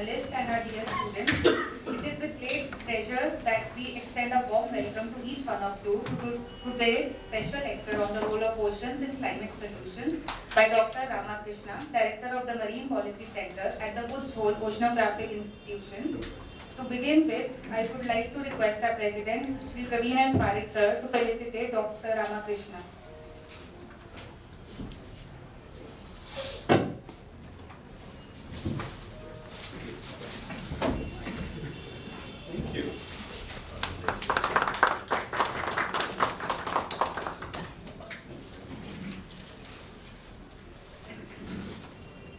panelists and our dear students. It is with great pleasure that we extend a warm welcome to each one of you to today's special lecture on the role of oceans in climate solutions by Dr. Ramakrishna, Director of the Marine Policy Center at the Woods Hole Oceanographic Institution. To begin with, I would like to request our President, Shri Praveen Parekh sir, to felicitate Dr. Ramakrishna. Thank you.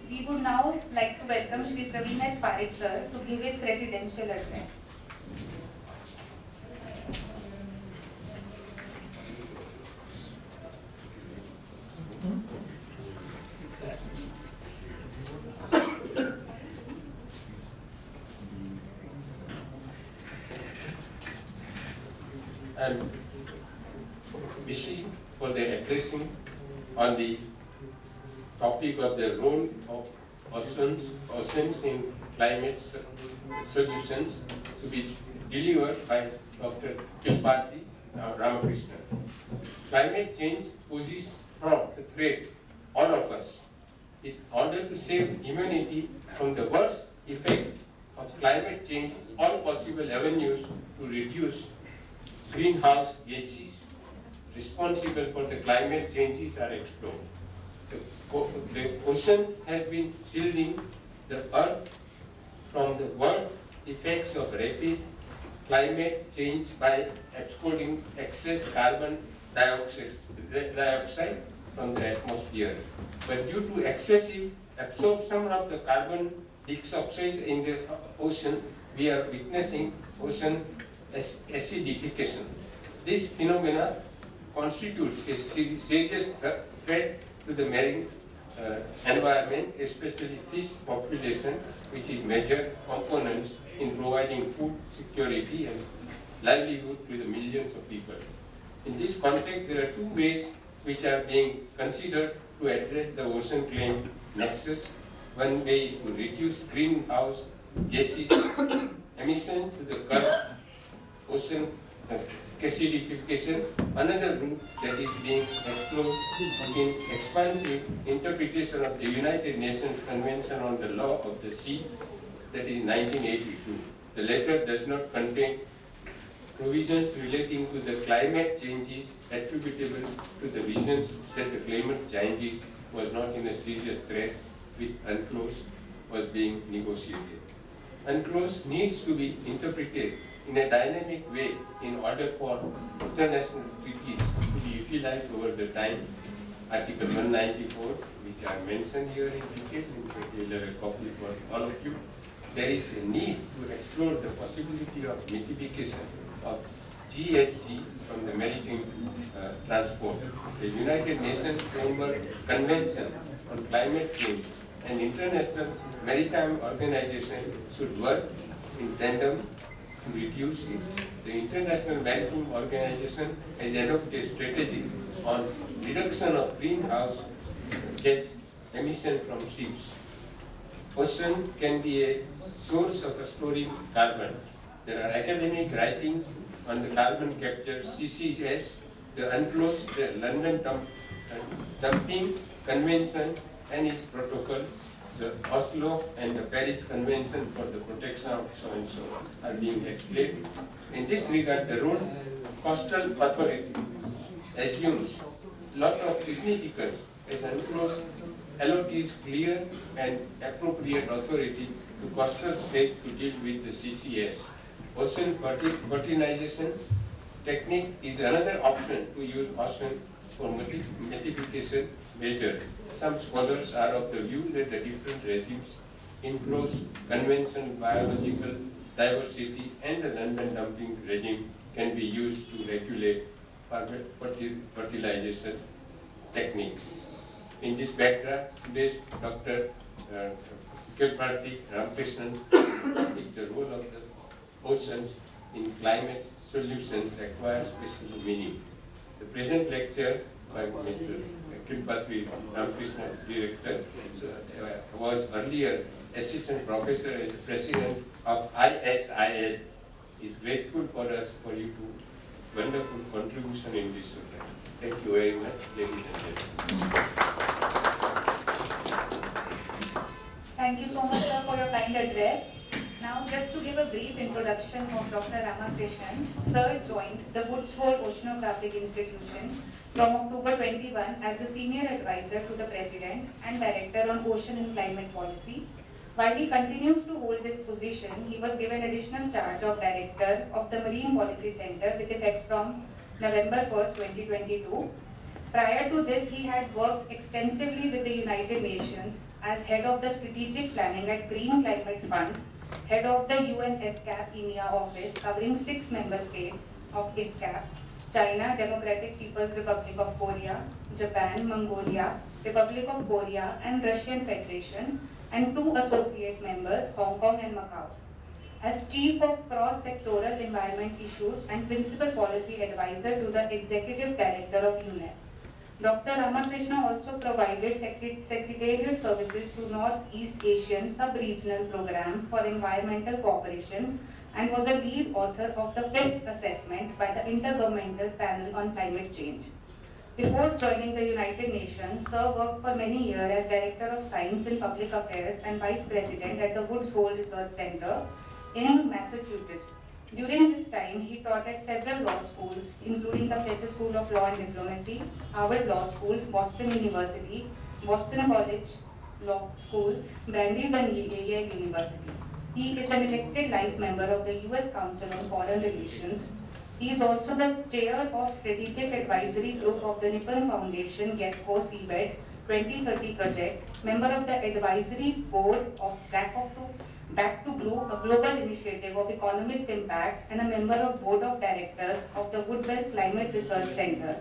We would now like to welcome Shri Praveen Parekh sir to give his presidential address. And wishing for the addressing on the topic of the role of oceans in climate solutions to be delivered by Dr. Kilaparti Ramakrishna. Climate change poses a threat all of us. In order to save humanity from the worst effect of climate change, all possible avenues to reduce greenhouse gases responsible for the climate changes are explored. The ocean has been shielding the earth from the worst effects of rapid climate change by absorbing excess carbon dioxide from the atmosphere. But due to excessive absorption of the carbon dioxide in the ocean, we are witnessing ocean acidification. This phenomena constitutes a serious threat to the marine environment, especially fish population, which is major components in providing food security and livelihood to the millions of people. In this context, there are two ways which are being considered to address the ocean climate nexus. One way is to reduce greenhouse gases emission to the curb ocean acidification. Another route that is being explored in expansive interpretation of the United Nations Convention on the Law of the Sea, that is 1982. The latter does not contain provisions relating to the climate changes attributable to the visions that the climate changes was not in a serious threat with UNCLOS was being negotiated. UNCLOS needs to be interpreted in a dynamic way in order for international treaties to be utilized over the time. Article 194, which are mentioned here in detail, and we'll have a copy for all of you. There is a need to explore the possibility of mitigation of GHG from the maritime transport. The United Nations Framework Convention on Climate Change and International Maritime Organization should work in tandem to reduce it. The International Maritime Organization has adopted a strategy on reduction of greenhouse gas emission from ships. Ocean can be a source of storing carbon. There are academic writings on the carbon capture, CCS, the UNCLOS, the London Dumping Convention and its protocol, the Oslo and the Paris Convention for the protection of so-and-so are being explained. In this regard, the role coastal authority assumes a lot of significance as UNCLOS allocates clear and appropriate authority to coastal state to deal with the CCS. Ocean fertilization technique is another option to use ocean for mitigation measure. Some scholars are of the view that the different regimes, UNCLOS Convention, biological diversity, and the London dumping regime can be used to regulate fertilization techniques. In this background, today's Dr. Kilaparti Ramakrishna topic, the role of the oceans in climate solutions, acquires special meaning. The present lecture by Mr. Kilaparti Ramakrishna, director. So, was earlier assistant professor as president of ISIL. Is grateful for us for your wonderful contribution in this society. Thank you very much, ladies and gentlemen. Thank you so much, sir, for your kind address. Now, just to give a brief introduction of Dr. Ramakrishnan, sir joined the Woods Hole Oceanographic Institution from October 21 as the senior advisor to the president and director on ocean and climate policy. While he continues to hold this position, he was given additional charge of director of the Marine Policy Center with effect from November 1st, 2022. Prior to this, he had worked extensively with the United Nations as head of the strategic planning at Green Climate Fund, head of the UN ESCAP EMEA office covering 6 member states of ESCAP: China, Democratic People's Republic of Korea, Japan, Mongolia, Republic of Korea, and Russian Federation, and 2 associate members, Hong Kong and Macau. As Chief of Cross-Sectoral Environment Issues and Principal Policy Advisor to the Executive Director of UNEP. Dr. Ramakrishna also provided secretariat services to Northeast Asian Sub-Regional Program for Environmental Cooperation and was a lead author of the 5th assessment by the Intergovernmental Panel on Climate Change. Before joining the United Nations, Sir worked for many years as Director of Science and Public Affairs and Vice President at the Woods Hole Research Center in Massachusetts. During this time, he taught at several law schools, including the Fletcher School of Law and Diplomacy, Harvard Law School, Boston University, Boston College Law Schools, Brandeis and Yale University. He is an elected life member of the U.S. Council on Foreign Relations. He is also the chair of Strategic Advisory Group of the Nippon Foundation GEFCO Seabed 2030 project, member of the Advisory Board of Back to Blue, a global initiative of economist impact, and a member of Board of Directors of the Woodwell Climate Research Center.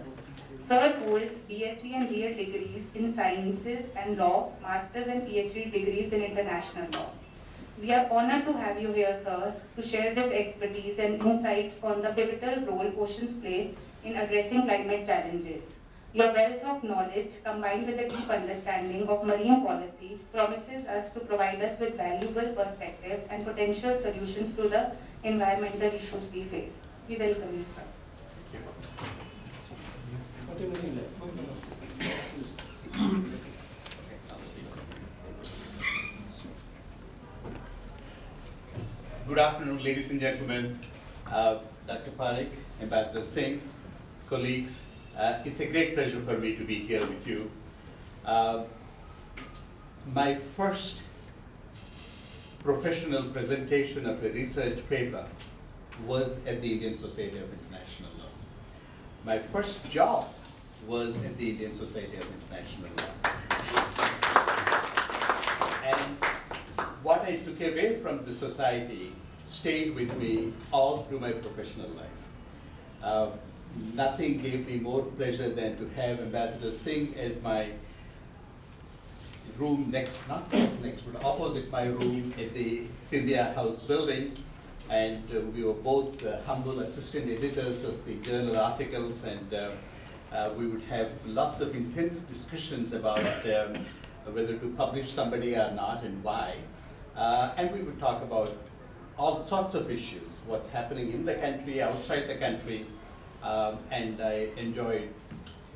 Sir holds BSc and DL degrees in Sciences and Law, Masters and PhD degrees in International Law. We are honored to have you here, sir, to share this expertise and insights on the pivotal role oceans play in addressing climate challenges. Your wealth of knowledge, combined with a deep understanding of marine policy, promises us to provide us with valuable perspectives and potential solutions to the environmental issues we face. We welcome you, sir. Good afternoon, ladies and gentlemen, Dr. Parekh, Ambassador Singh, colleagues. It's a great pleasure for me to be here with you. My first professional presentation of a research paper was at the Indian Society of International Law. My first job was at the Indian Society of International Law. And what I took away from the society stayed with me all through my professional life. Nothing gave me more pleasure than to have Ambassador Singh as my room next, not next, but opposite my room at the Scindia House building. And we were both humble assistant editors of the journal articles, and we would have lots of intense discussions about whether to publish somebody or not and why. And we would talk about all sorts of issues, what's happening in the country, outside the country, and I enjoyed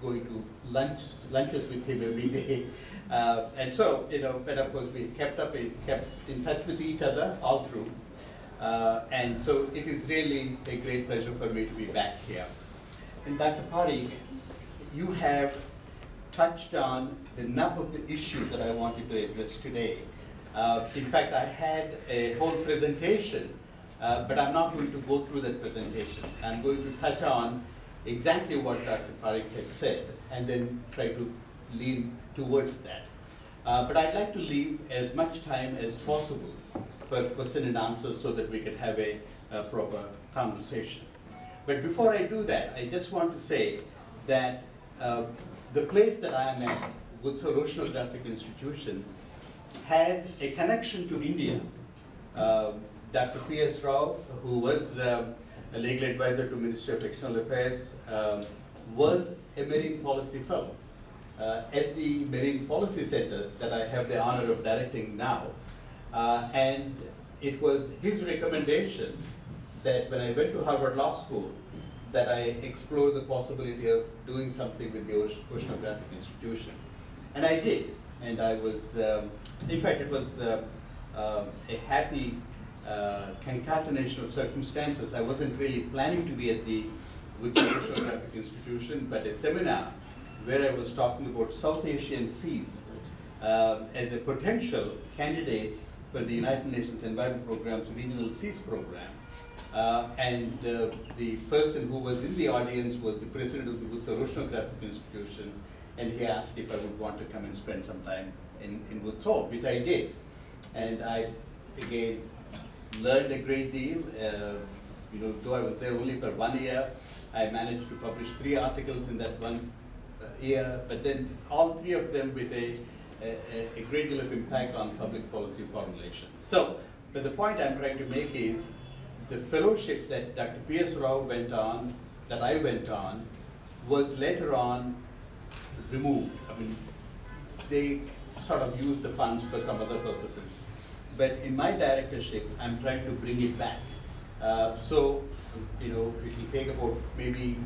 going to lunches with him every day. And so, but of course we kept in touch with each other all through. And so it is really a great pleasure for me to be back here. And Dr. Parekh, you have touched on the nub of the issue that I wanted to address today. In fact, I had a whole presentation, but I'm not going to go through that presentation. I'm going to touch on exactly what Dr. Parekh had said, and then try to lean towards that. But I'd like to leave as much time as possible for question and answers so that we could have a proper conversation. But before I do that, I just want to say that the place that I am at, Woods Hole Oceanographic Institution, has a connection to India. Dr. P.S. Rao, who was a legal advisor to Ministry of External Affairs, was a marine policy fellow at the Marine Policy Center that I have the honor of directing now. And it was his recommendation that when I went to Harvard Law School, that I explore the possibility of doing something with the Oceanographic Institution. And I did. And I was, in fact, it was a happy concatenation of circumstances. I wasn't really planning to be at the Oceanographic Institution, but a seminar where I was talking about South Asian seas as a potential candidate for the United Nations Environment Programme's Regional Seas Program. And the person who was in the audience was the president of the Woods Oceanographic Institution, and he asked if I would want to come and spend some time in Woods Hole, which I did. And I, again, learned a great deal. You know, though I was there only for 1 year, I managed to publish 3 articles in that 1 year, but then all 3 of them with a great deal of impact on public policy formulation. So, but the point I'm trying to make is the fellowship that Dr. P.S. Rao went on, that I went on, was later on removed. I mean, they sort of used the funds for some other purposes. But in my directorship, I'm trying to bring it back. So, you know, it will take about maybe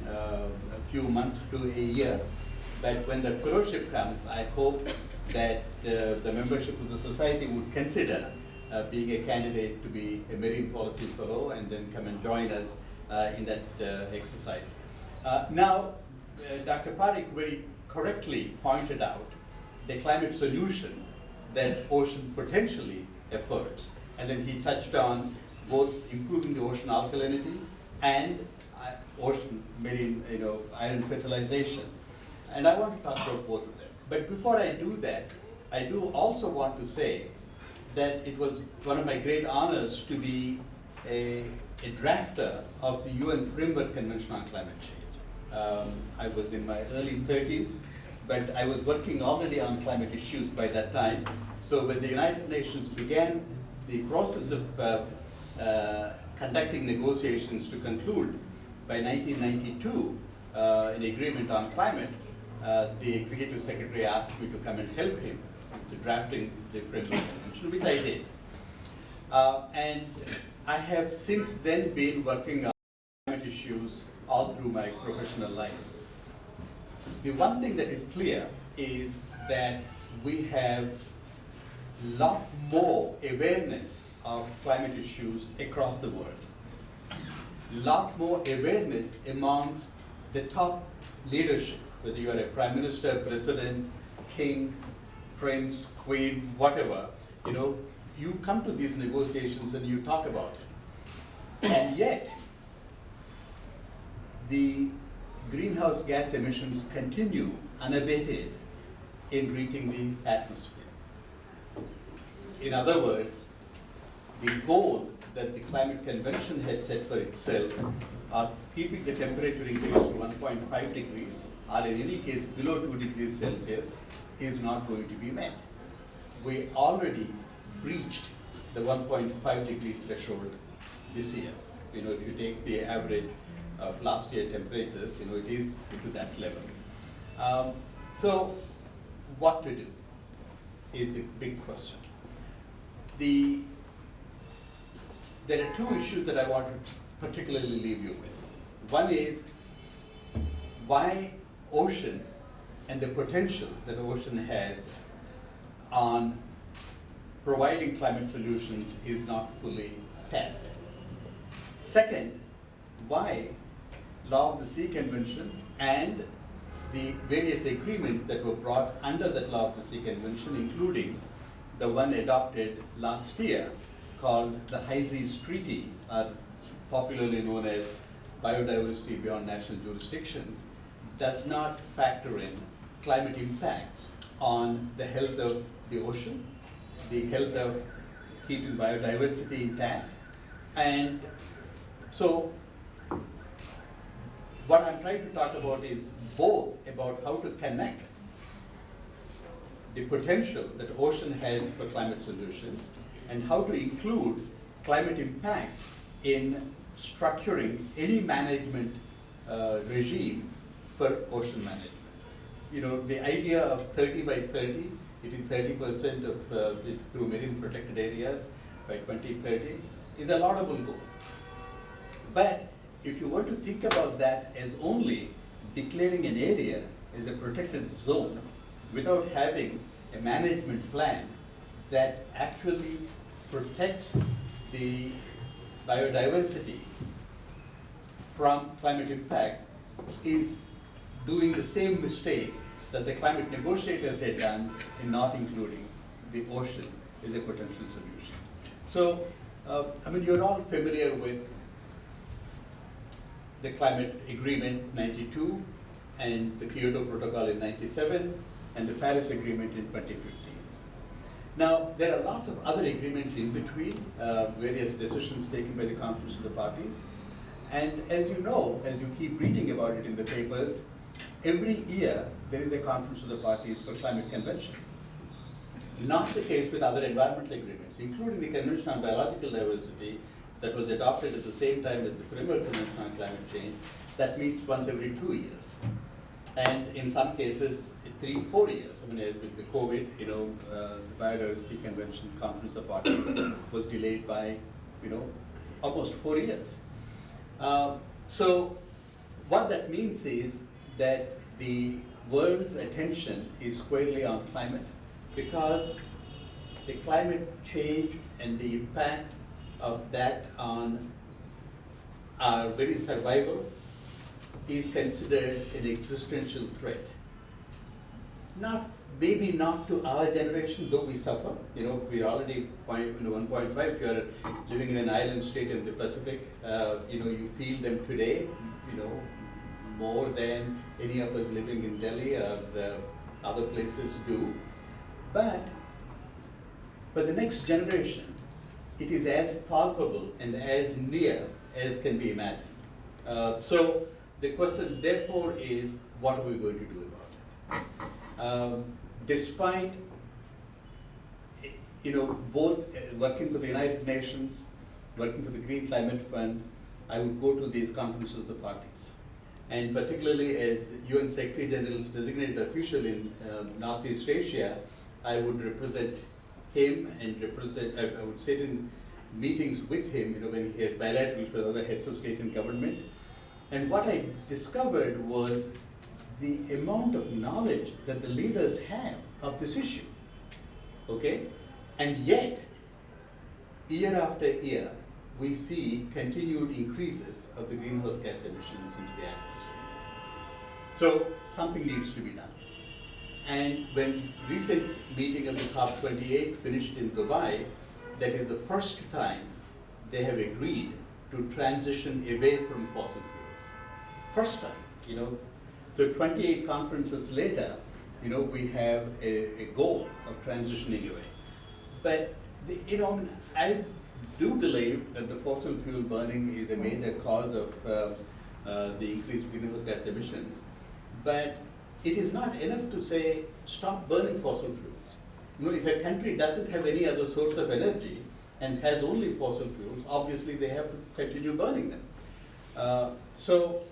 a few months to a year. But when the fellowship comes, I hope that the membership of the society would consider being a candidate to be a marine policy fellow and then come and join us in that exercise. Now, Dr. Parekh very correctly pointed out the climate solution that ocean potentially affords. And then he touched on both improving the ocean alkalinity and ocean marine, you know, iron fertilization. And I want to talk about both of them. But before I do that, I do also want to say that it was one of my great honors to be a drafter of the UN Framework Convention on Climate Change. I was in my early 30s, but I was working already on climate issues by that time. So when the United Nations began the process of conducting negotiations to conclude by 1992 an agreement on climate, the Executive Secretary asked me to come and help him with drafting the Framework Convention, which I did. And I have since then been working on climate issues all through my professional life. The one thing that is clear is that we have a lot more awareness of climate issues across the world. Lot more awareness amongst the top leadership, whether you are a prime minister, president, king, prince, queen, whatever, you know, you come to these negotiations and you talk about it. And yet, the greenhouse gas emissions continue unabated in reaching the atmosphere. In other words, the goal that the Climate Convention had set for itself of keeping the temperature increase to 1.5 degrees, or in any case below 2 degrees Celsius, is not going to be met. We already breached the 1.5 degree threshold this year. You know, if you take the average of last year temperatures, you know, it is to that level. So, what to do is the big question. There are 2 issues that I want to particularly leave you with. One is why ocean and the potential that ocean has on providing climate solutions is not fully tapped. Second, why Law of the Sea Convention and the various agreements that were brought under that Law of the Sea Convention, including the one adopted last year called the High Seas Treaty, popularly known as Biodiversity Beyond National Jurisdictions, does not factor in climate impacts on the health of the ocean, the health of keeping biodiversity intact. And so what I'm trying to talk about is both about how to connect the potential that ocean has for climate solutions and how to include climate impact in structuring any management regime for ocean management. You know, the idea of 30 by 30, hitting 30% of it through marine protected areas by 2030 is a laudable goal. But if you were to think about that as only declaring an area as a protected zone without having a management plan that actually protects the biodiversity from climate impact, is doing the same mistake that the climate negotiators had done in not including the ocean as a potential solution. So, I mean, you're all familiar with the climate agreement 92 and the Kyoto Protocol in 97 and the Paris Agreement in 2015. Now, there are lots of other agreements in between, various decisions taken by the Conference of the Parties. And as you know, as you keep reading about it in the papers, every year there is a Conference of the Parties for Climate Convention. Not the case with other environmental agreements, including the Convention on Biological Diversity that was adopted at the same time as the Framework Convention on Climate Change, that meets once every 2 years. And in some cases, 3-4 years. I mean, with the COVID, you know, the Biodiversity Convention Conference of Parties was delayed by, you know, almost 4 years. So what that means is that the world's attention is squarely on climate, because the climate change and the impact of that on our very survival is considered an existential threat. Maybe not to our generation, though we suffer. You know, we're already 1.5. If you're living in an island state in the Pacific, you know, you feel them today, you know, more than any of us living in Delhi or the other places do. But for the next generation, it is as palpable and as near as can be imagined. So the question, therefore, is what are we going to do about it? Despite, you know, both working for the United Nations, working for the Green Climate Fund, I would go to these conferences of the parties. And particularly as UN Secretary General's designated official in Northeast Asia, I would represent him and I would sit in meetings with him, you know, when he has bilaterals with other heads of state and government. And what I discovered was the amount of knowledge that the leaders have of this issue, okay? And yet, year after year, we see continued increases of the greenhouse gas emissions into the atmosphere. So something needs to be done. And when recent meeting of the COP28 finished in Dubai, that is the first time they have agreed to transition away from fossil fuels. First time, you know. So 28 conferences later, you know, we have a goal of transitioning away. But, you know, I do believe that the fossil fuel burning is a major cause of the increased greenhouse gas emissions. But it is not enough to say, stop burning fossil fuels. You know, if a country doesn't have any other source of energy and has only fossil fuels, obviously they have to continue burning them. So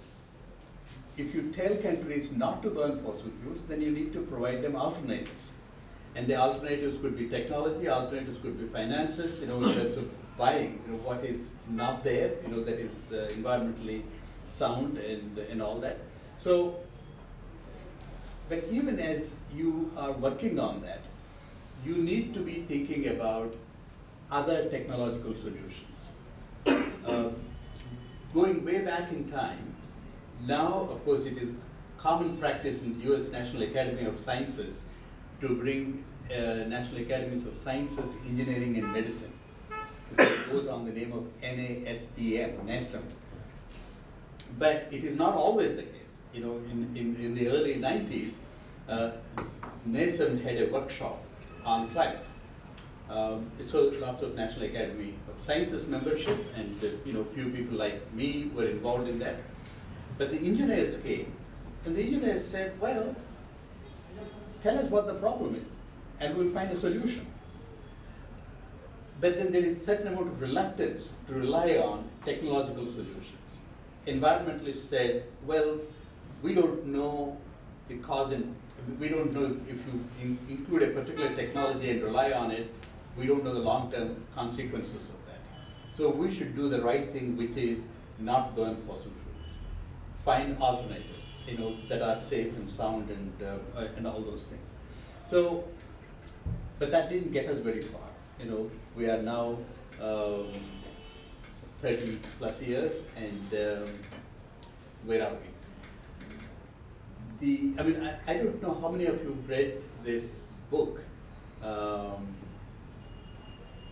if you tell countries not to burn fossil fuels, then you need to provide them alternatives. And the alternatives could be technology, alternatives could be finances, you know, in terms of buying, you know, what is not there, you know, that is environmentally sound and all that. So, but even as you are working on that, you need to be thinking about other technological solutions. Going way back in time, now, of course, it is common practice in the US National Academy of Sciences to bring National Academies of Sciences, Engineering, and Medicine. So it goes on the name of NASEM. But it is not always the case. You know, in the early 90s, NASEM had a workshop on climate. So lots of National Academy of Sciences membership, and you know, few people like me were involved in that. But the engineers came, and the engineers said, well, tell us what the problem is, and we'll find a solution. But then there is a certain amount of reluctance to rely on technological solutions. environmentalists said, well, we don't know the cause and we don't know if you include a particular technology and rely on it, we don't know the long-term consequences of that. So we should do the right thing, which is not burn fossil fuels. Find alternatives, that are safe and sound and all those things. So, but that didn't get us very far. We are now 30 plus years, and where are we? I don't know how many of you have read this book.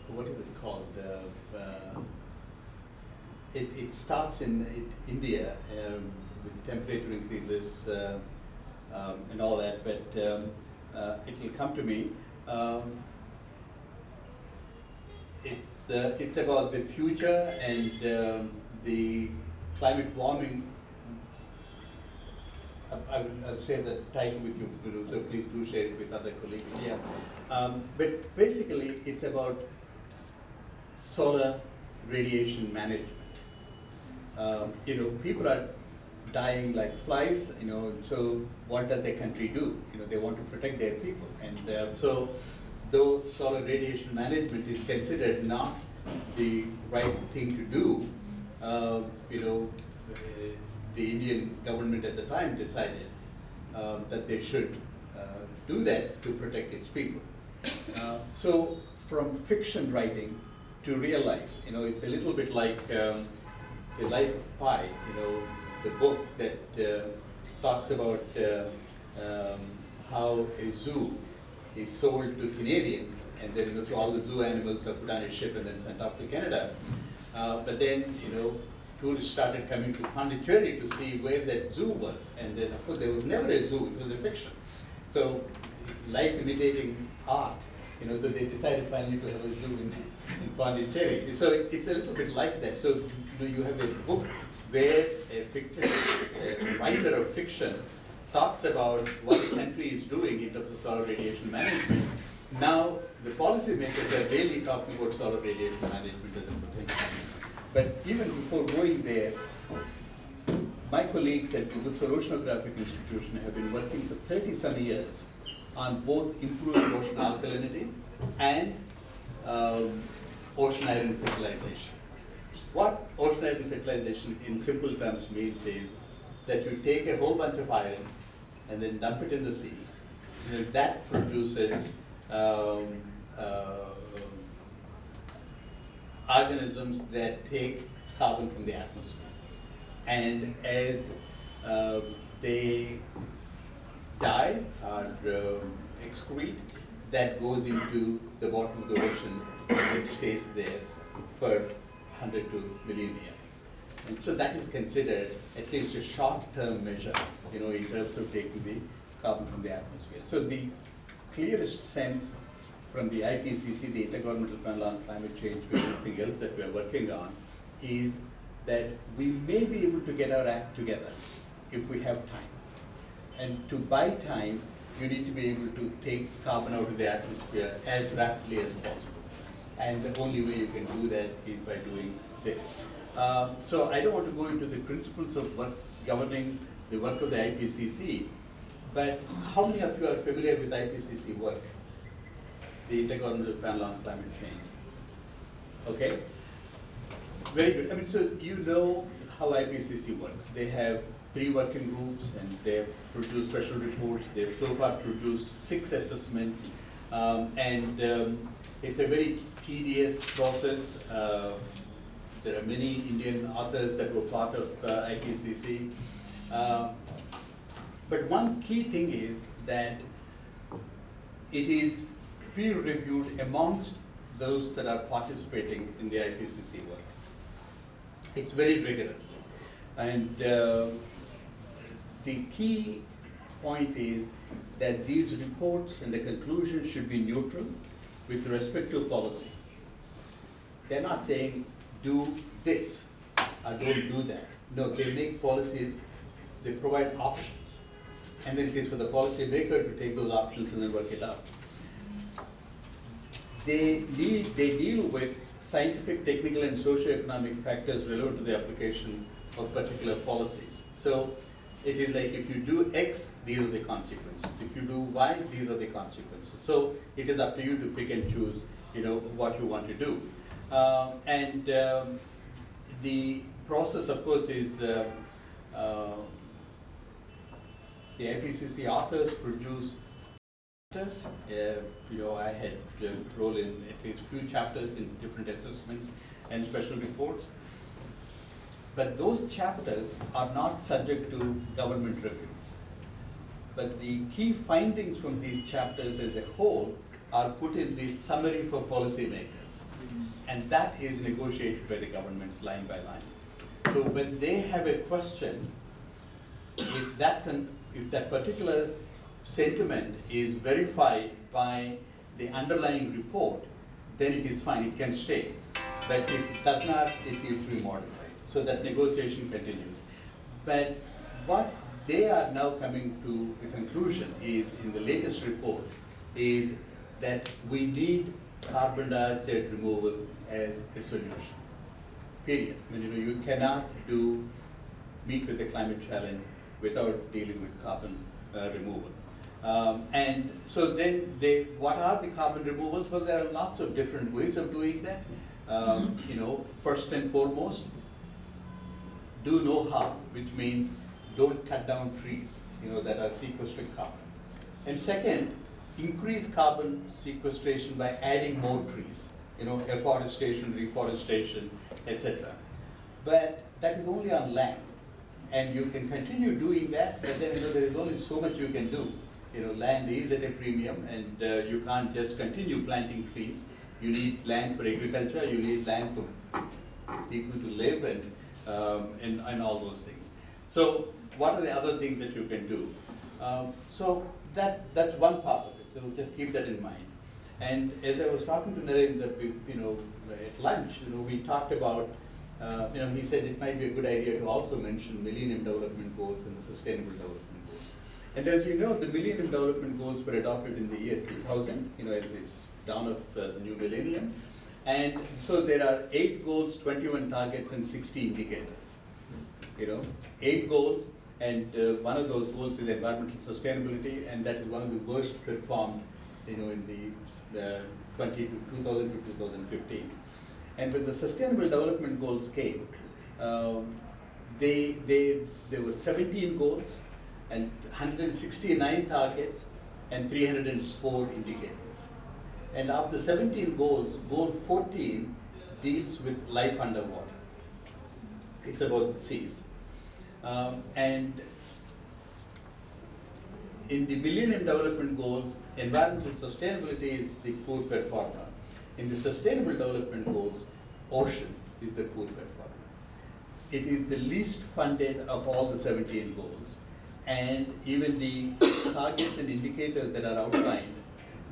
What is it called? It starts in India with temperature increases and all that, but it will come to me. It's about the future and the climate warming. I'll share the title with you, so please do share it with other colleagues here. But basically, it's about solar radiation management. People are dying like flies, so what does a country do? They want to protect their people. And so, though solar radiation management is considered not the right thing to do, the Indian government at the time decided that they should do that to protect its people. So from fiction writing to real life, it's a little bit like The Life of Pi, the book that talks about how a zoo is sold to Canadians, and then so all the zoo animals are put on a ship and then sent off to Canada. But then, tourists started coming to Pondicherry to see where that zoo was, and then of course there was never a zoo, it was a fiction. So life imitating art, so they decided finally to have a zoo in Pondicherry. So it's a little bit like that. So you have a book where a writer of fiction talks about what the country is doing in terms of solar radiation management. Now the policymakers are really talking about solar radiation management as a thing. But even before going there, my colleagues at the Oceanographic Institution have been working for 30-some years on both improving ocean alkalinity and ocean iron fertilization. What ocean iron fertilization in simple terms means is that you take a whole bunch of iron and then dump it in the sea, and then that produces organisms that take carbon from the atmosphere. And as they die or excrete, that goes into the bottom of the ocean and stays there for 100 to million years. And so that is considered at least a short-term measure, in terms of taking the carbon from the atmosphere. So the clearest sense from the IPCC, the Intergovernmental Panel on Climate Change, with everything else that we are working on, is that we may be able to get our act together if we have time. And to buy time, you need to be able to take carbon out of the atmosphere as rapidly as possible. And the only way you can do that is by doing this. So I don't want to go into the principles of what governing the work of the IPCC, but how many of you are familiar with IPCC work? The Intergovernmental Panel on Climate Change. Okay? Very good. So you know how IPCC works. They have 3 working groups and they've produced special reports. They've so far produced 6 assessments. It's a very tedious process. There are many Indian authors that were part of IPCC. But one key thing is that it is peer-reviewed amongst those that are participating in the IPCC work. It's very rigorous. And the key point is that these reports and the conclusions should be neutral with respect to policy. They're not saying do this or don't do that. No, they make policy, they provide options. And then it is for the policy maker to take those options and then work it out. They deal with scientific, technical, and socio-economic factors relevant to the application of particular policies. So it is like if you do X, these are the consequences. If you do Y, these are the consequences. So it is up to you to pick and choose, what you want to do. The process, of course, is the IPCC authors produce chapters. I had role in at least few chapters in different assessments and special reports. But those chapters are not subject to government review. But the key findings from these chapters as a whole are put in the summary for policymakers. And that is negotiated by the governments line by line. So when they have a question, if that particular sentiment is verified by the underlying report, then it is fine, it can stay. But if it does not, it needs to be modified. So that negotiation continues. But what they are now coming to the conclusion is, in the latest report, is that we need carbon dioxide removal as a solution, period. I mean, you cannot meet with the climate challenge without dealing with carbon removal. And so then what are the carbon removals? Well, there are lots of different ways of doing that. First and foremost, do no harm, which means don't cut down trees, that are sequestering carbon. And second, increase carbon sequestration by adding more trees, afforestation, reforestation, etc. But that is only on land. And you can continue doing that, but then there is only so much you can do. Land is at a premium, and you can't just continue planting trees. You need land for agriculture, you need land for people to live, and all those things. So what are the other things that you can do? So that's one part of it. So just keep that in mind. And as I was talking to Narendra, at lunch, we talked about, he said it might be a good idea to also mention Millennium Development Goals and the Sustainable Development Goals. And as you know, the Millennium Development Goals were adopted in the year 2000, at this dawn of the new millennium. And so there are 8 goals, 21 targets, and 60 indicators. 8 goals, and one of those goals is environmental sustainability, and that is one of the worst performed, in the 2000 to 2015. And when the Sustainable Development Goals came, there were 17 goals, and 169 targets, and 304 indicators. And of the 17 goals, goal 14 deals with life underwater. It's about the seas. And in the Millennium Development Goals, environmental sustainability is the poor performer. In the Sustainable Development Goals, ocean is the poor performer. It is the least funded of all the 17 goals. And even the targets and indicators that are outlined,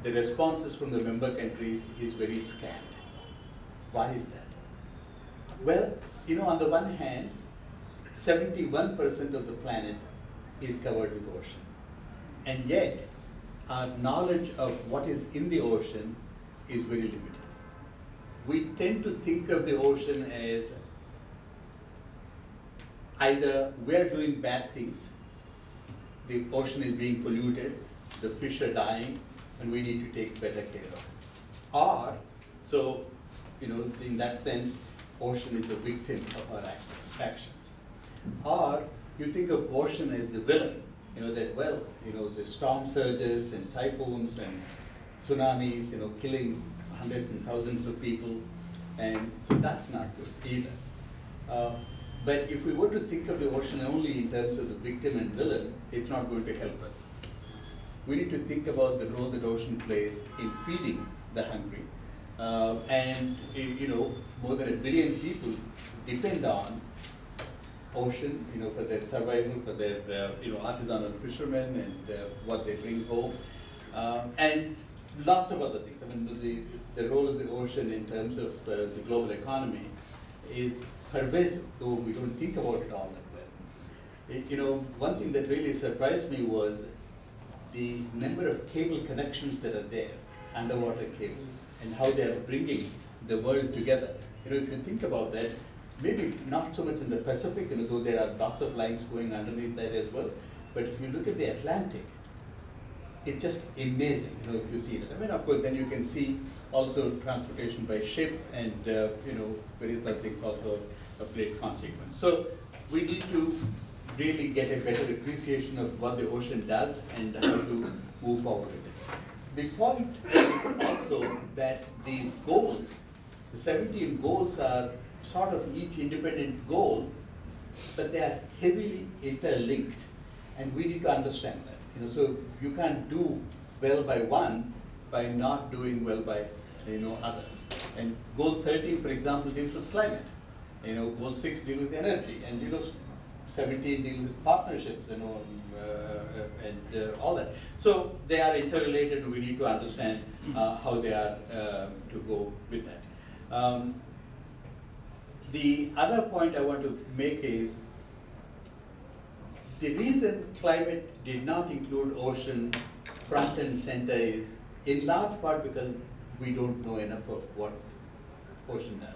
the responses from the member countries is very scant. Why is that? Well, on the one hand, 71% of the planet is covered with ocean. And yet, our knowledge of what is in the ocean is very limited. We tend to think of the ocean as either we're doing bad things, the ocean is being polluted, the fish are dying, and we need to take better care of it. Or, so, in that sense, ocean is the victim of our actions. Or, you think of ocean as the villain, the storm surges and typhoons and tsunamis, killing hundreds and thousands of people, and so that's not good either. But if we were to think of the ocean only in terms of the victim and villain, it's not going to help us. We need to think about the role that ocean plays in feeding the hungry. And more than 1 billion people depend on ocean, for their survival, for their artisanal fishermen and what they bring home, and lots of other things. I mean, the role of the ocean in terms of the global economy is pervasive, though we don't think about it all that well. One thing that really surprised me was the number of cable connections that are there, underwater cables, and how they are bringing the world together. If you think about that, maybe not so much in the Pacific, though there are lots of lines going underneath that as well, but if you look at the Atlantic, it's just amazing, if you see that. I mean, of course, then you can see also transportation by ship and, various other things also of great consequence. So we need to really get a better appreciation of what the ocean does and how to move forward with it. The point is also that these goals, the 17 goals are sort of each independent goal, but they are heavily interlinked, and we need to understand that. So you can't do well by one by not doing well by others. And goal 13, for example, deals with climate. Goal 6 deals with energy, and 17 deals with partnerships, and all that. So they are interrelated, and we need to understand how they are to go with that. The other point I want to make is the reason climate did not include ocean front and center is in large part because we don't know enough of what ocean does.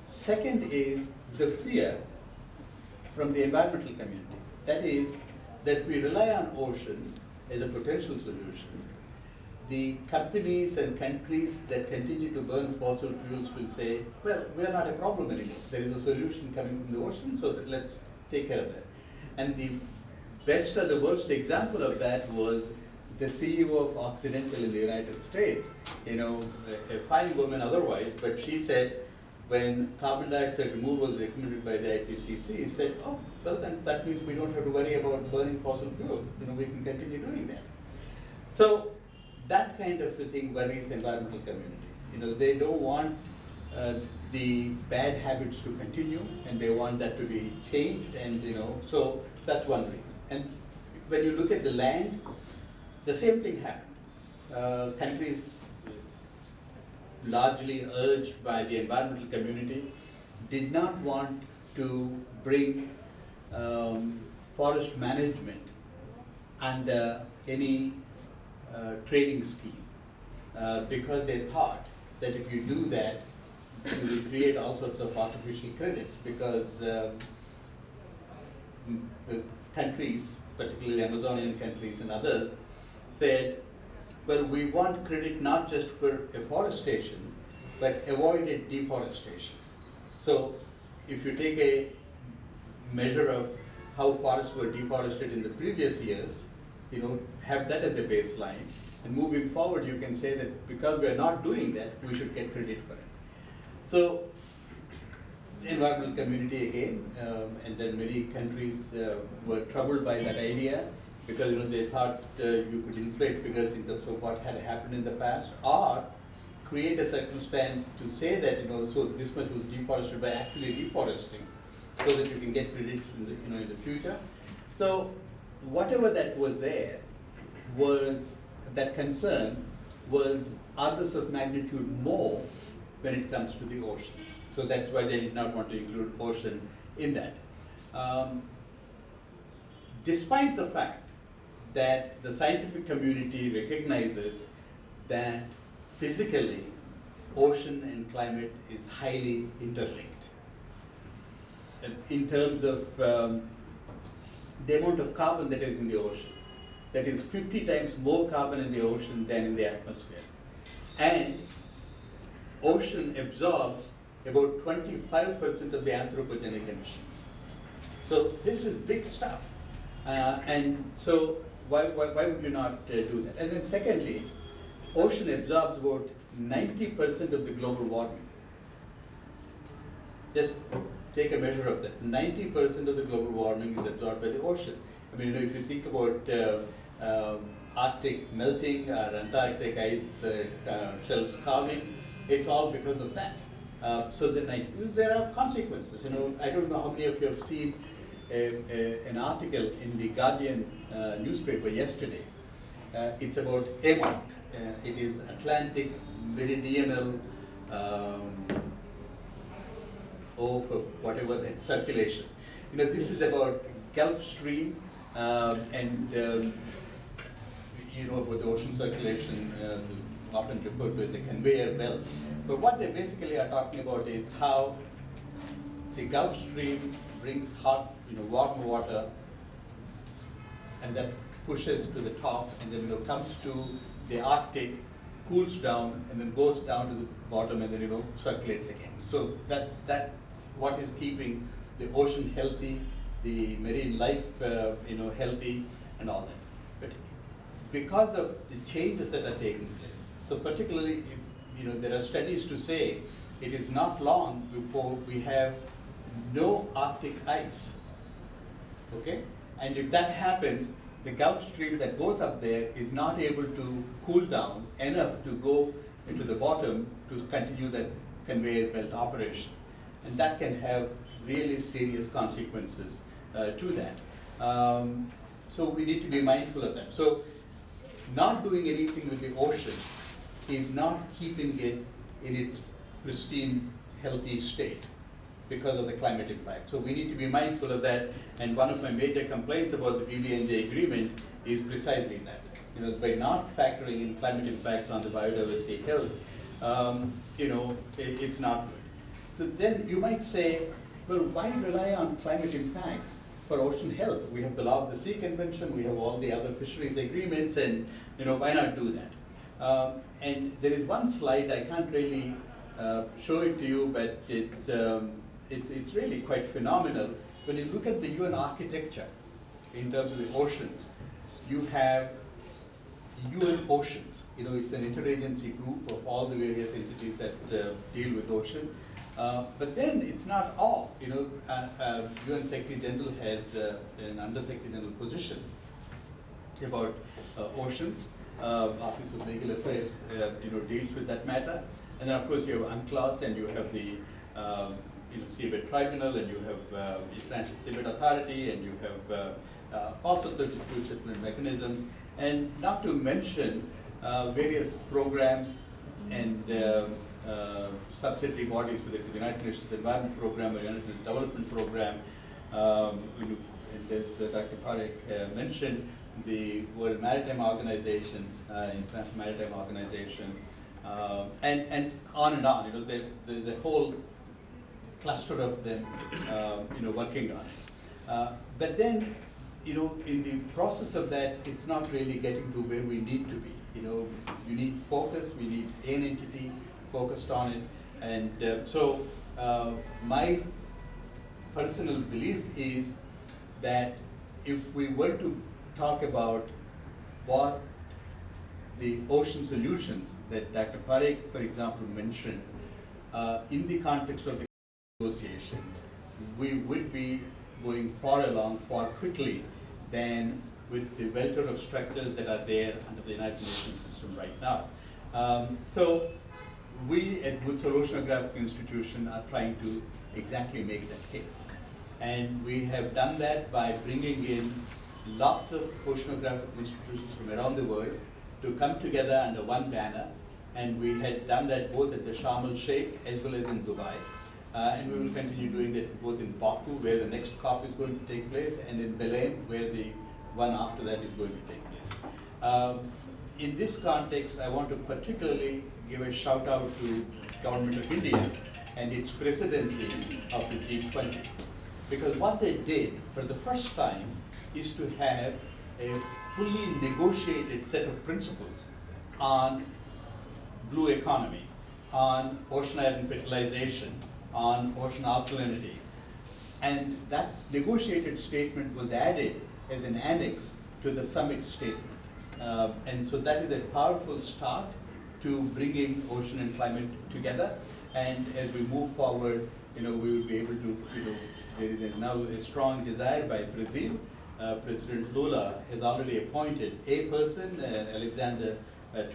Second is the fear from the environmental community. That is, that if we rely on ocean as a potential solution, the companies and countries that continue to burn fossil fuels will say, well, we're not a problem anymore. There is a solution coming from the ocean, so let's take care of that. And the best or the worst example of that was the CEO of Occidental in the United States, a fine woman otherwise, but she said when carbon dioxide removal was recommended by the IPCC, she said, oh, well then that means we don't have to worry about burning fossil fuel. We can continue doing that. So that kind of a thing worries the environmental community. They don't want the bad habits to continue, and they want that to be changed, and so that's one reason. And when you look at the land, the same thing happened. Countries largely urged by the environmental community did not want to bring forest management under any trading scheme because they thought that if you do that, you will create all sorts of artificial credits because the countries, particularly Amazonian countries and others, said, well, we want credit not just for afforestation, but avoided deforestation. So if you take a measure of how forests were deforested in the previous years, have that as a baseline, and moving forward you can say that because we are not doing that, we should get credit for it. So the environmental community again, and then many countries were troubled by that idea because they thought you could inflate figures in terms of what had happened in the past, or create a circumstance to say that so this much was deforested by actually deforesting, so that you can get credit in the future. So whatever that was there was that concern was orders of magnitude more when it comes to the ocean. So that's why they did not want to include ocean in that. Despite the fact that the scientific community recognizes that physically ocean and climate is highly interlinked. In terms of the amount of carbon that is in the ocean, that is 50 times more carbon in the ocean than in the atmosphere. And ocean absorbs about 25% of the anthropogenic emissions. So this is big stuff. And so why would you not do that? And then secondly, ocean absorbs about 90% of the global warming. Just take a measure of that. 90% of the global warming is absorbed by the ocean. I mean, if you think about Arctic melting or Antarctic ice shelves calming, it's all because of that. So then there are consequences. I don't know how many of you have seen an article in the Guardian newspaper yesterday. It's about AMOC. It is Atlantic Meridional, whatever that circulation. This is about Gulf Stream and about the ocean circulation, often referred to as a conveyor belt. But what they basically are talking about is how the Gulf Stream brings hot, warm water, and that pushes to the top, and then comes to the Arctic, cools down, and then goes down to the bottom, and then circulates again. So that's what is keeping the ocean healthy, the marine life healthy, and all that. But because of the changes that are taking place, so particularly there are studies to say it is not long before we have no Arctic ice. Okay, and if that happens, the Gulf Stream that goes up there is not able to cool down enough to go into the bottom to continue that conveyor belt operation. And that can have really serious consequences to that. So we need to be mindful of that. So not doing anything with the ocean is not keeping it in its pristine, healthy state because of the climate impact. So we need to be mindful of that, and one of my major complaints about the BBNJ agreement is precisely that. By not factoring in climate impacts on the biodiversity health, it's not good. So then you might say, well, why rely on climate impacts for ocean health? We have the Law of the Sea Convention, we have all the other fisheries agreements, and why not do that? And there is one slide, I can't really show it to you, but it's really quite phenomenal. When you look at the UN architecture in terms of the oceans, you have UN Oceans. It's an interagency group of all the various entities that deal with ocean. But then it's not all. UN Secretary General has an Under Secretary General position about oceans. Office of Legal Affairs, deals with that matter. And then of course you have UNCLOS, and you have the Seabed Tribunal, and you have the International Seabed Authority, and you have all sorts of dispute settlement mechanisms, and not to mention various programs and subsidiary bodies, whether it's the United Nations Environment Program or United Nations Development Program. And as Dr. Parekh mentioned, the World Maritime Organization, International Maritime Organization, and on and on. The whole cluster of them, working on it. But then, in the process of that, it's not really getting to where we need to be. You need focus. We need an entity focused on it, and so my personal belief is that if we were to talk about what the ocean solutions that Dr. Parekh, for example, mentioned in the context of the negotiations, we would be going far along far quickly than with the welter of structures that are there under the United Nations system right now. So we at Woodside Oceanographic Institution are trying to exactly make that case. And we have done that by bringing in lots of oceanographic institutions from around the world to come together under one banner. And we had done that both at the Sharm el-Sheikh as well as in Dubai. And we will continue doing that both in Baku, where the next COP is going to take place, and in Belém, where the one after that is going to take place. In this context, I want to particularly give a shout out to Government of India and its presidency of the G20. Because what they did for the first time is to have a fully negotiated set of principles on blue economy, on ocean iron fertilization, on ocean alkalinity. And that negotiated statement was added as an annex to the summit statement. And so that is a powerful start to bringing ocean and climate together. And as we move forward, we will be able to, there is now a strong desire by Brazil. President Lula has already appointed a person, Alexander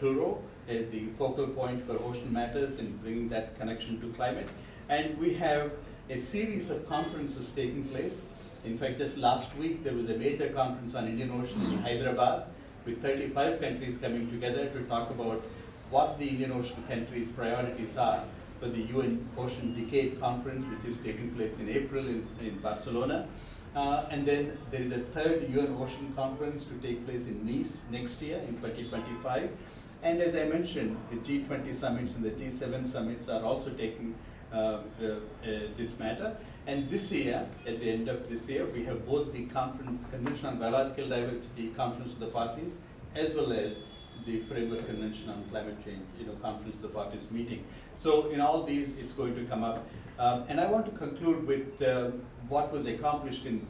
Turo, as the focal point for ocean matters and bringing that connection to climate. And we have a series of conferences taking place. In fact, just last week, there was a major conference on Indian Ocean in Hyderabad, with 35 countries coming together to talk about what the Indian Ocean countries' priorities are for the UN Ocean Decade Conference, which is taking place in April in Barcelona. And then there is a third UN Ocean Conference to take place in Nice next year in 2025. And as I mentioned, the G20 summits and the G7 summits are also taking this matter. And this year, at the end of this year, we have both the Convention on Biological Diversity Conference of the Parties, as well as the Framework Convention on Climate Change, Conference of the Parties meeting. So in all these, it's going to come up. And I want to conclude with what was accomplished in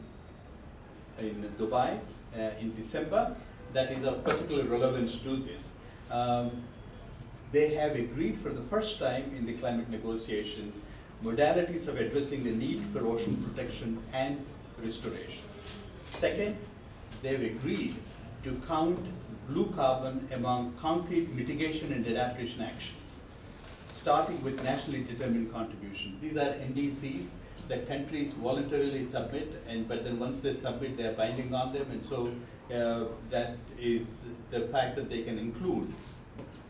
Dubai in December that is of particular relevance to this. They have agreed for the first time in the climate negotiations modalities of addressing the need for ocean protection and restoration. Second, they've agreed to count blue carbon among concrete mitigation and adaptation actions, starting with nationally determined contribution. These are NDCs that countries voluntarily submit, but then once they submit, they are binding on them, and so that is the fact that they can include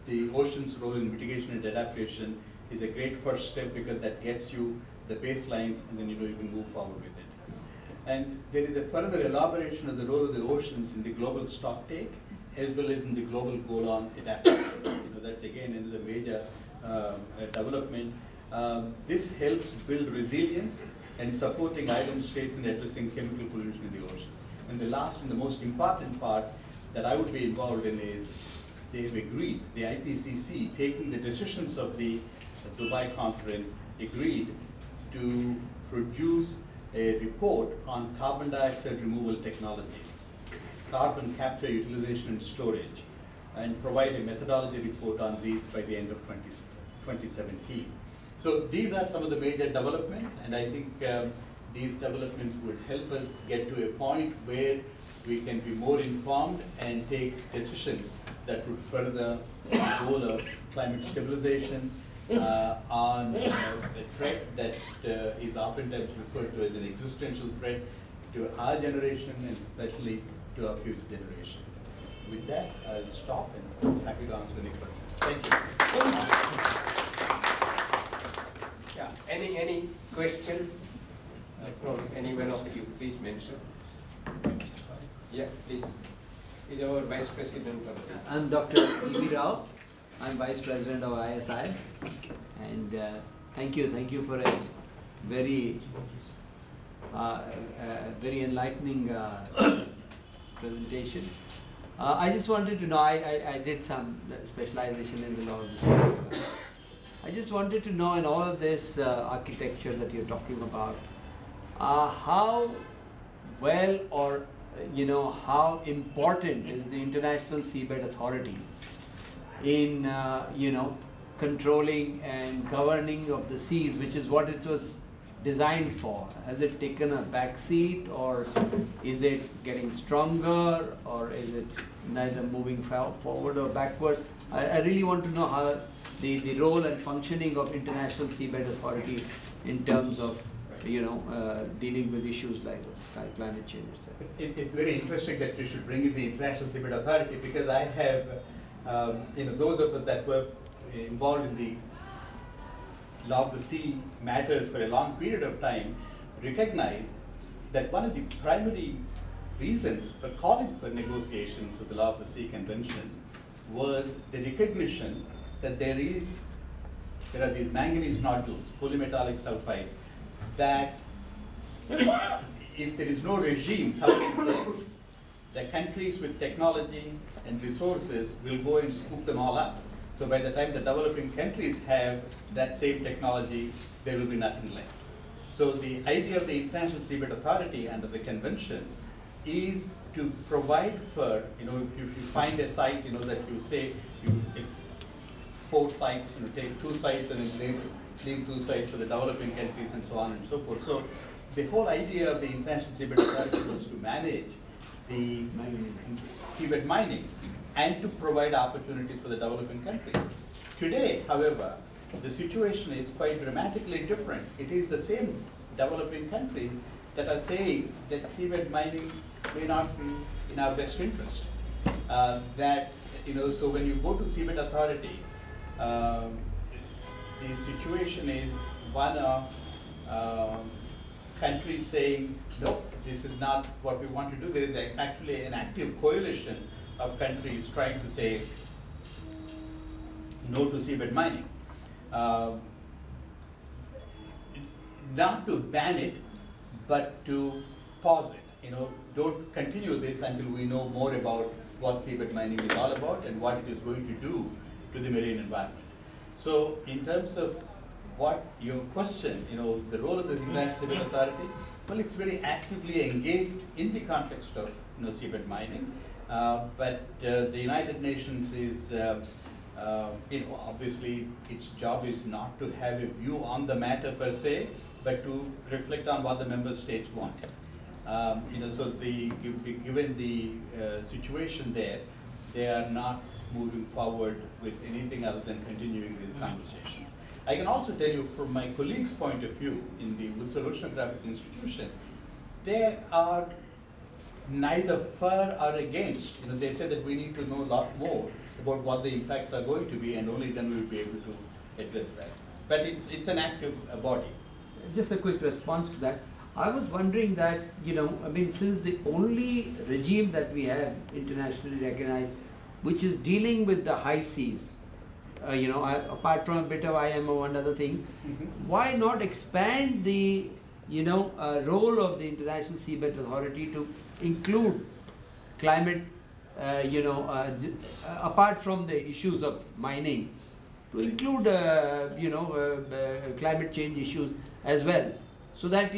the ocean's role in mitigation and adaptation is a great first step, because that gets you the baselines, and then you can move forward with it. And there is a further elaboration of the role of the oceans in the global stocktake, as well as in the global goal on adaptation. That's again another major development. This helps build resilience and supporting island states in addressing chemical pollution in the ocean. And the last and the most important part that I would be involved in is they've agreed, the IPCC, taking the decisions of the Dubai conference, agreed to produce a report on carbon dioxide removal technologies, carbon capture, utilization, and storage, and provide a methodology report on these by the end of 2017. So these are some of the major developments, and I think these developments would help us get to a point where we can be more informed and take decisions that would further the goal of climate stabilization on a threat that is oftentimes referred to as an existential threat to our generation and especially to our future generations. With that, I'll stop and I'm happy to answer any questions. Thank you. Yeah, any question from any one of you? Please mention. Yeah, please. Is our Vice President of the... I'm Dr. E.V. Rao. I'm Vice President of ISI. And thank you for a very enlightening presentation. I just wanted to know, I did some specialization in the law of the sea as well. I just wanted to know, in all of this architecture that you're talking about, how well or how important is the International Seabed Authority in controlling and governing of the seas, which is what it was designed for? Has it taken a back seat, or is it getting stronger, or is it neither moving forward or backward? I really want to know how the role and functioning of International Seabed Authority in terms of dealing with issues like climate change, etc. It's very interesting that you should bring in the International Seabed Authority, because I have, those of us that were involved in the law of the sea matters for a long period of time recognize that one of the primary reasons for calling for negotiations of the law of the sea convention was the recognition that there are these manganese nodules, polymetallic sulfides, that if there is no regime covering them, the countries with technology and resources will go and scoop them all up. So by the time the developing countries have that same technology, there will be nothing left. So the idea of the International Seabed Authority under the convention is to provide for, if you find a site, that you say, you take 4 sites, take 2 sites and then leave 2 sites for the developing countries and so on and so forth. So the whole idea of the International Seabed Authority was to manage the seabed mining and to provide opportunities for the developing countries. Today, however, the situation is quite dramatically different. It is the same developing countries that are saying that seabed mining may not be in our best interest. So when you go to Seabed Authority, the situation is one of countries saying, no, this is not what we want to do. There is actually an active coalition of countries trying to say, no to seabed mining. Not to ban it, but to pause it. Don't continue this until we know more about what seabed mining is all about and what it is going to do to the marine environment. So in terms of what your question, the role of the International Seabed Authority, well, it's very actively engaged in the context of seabed mining, but the United Nations is, obviously its job is not to have a view on the matter per se, but to reflect on what the member states want. So given the situation there, they are not moving forward with anything other than continuing these conversations. I can also tell you from my colleagues' point of view in the Oceanographic institution, they are neither for or against. They say that we need to know a lot more about what the impacts are going to be, and only then we will be able to address that. But it's an active body. Just a quick response to that. I was wondering that, since the only regime that we have internationally recognized, which is dealing with the high seas, apart from a bit of IMO and other thing, why not expand the, role of the International Seabed Authority to include climate, apart from the issues of mining, to include, climate change issues as well, so that,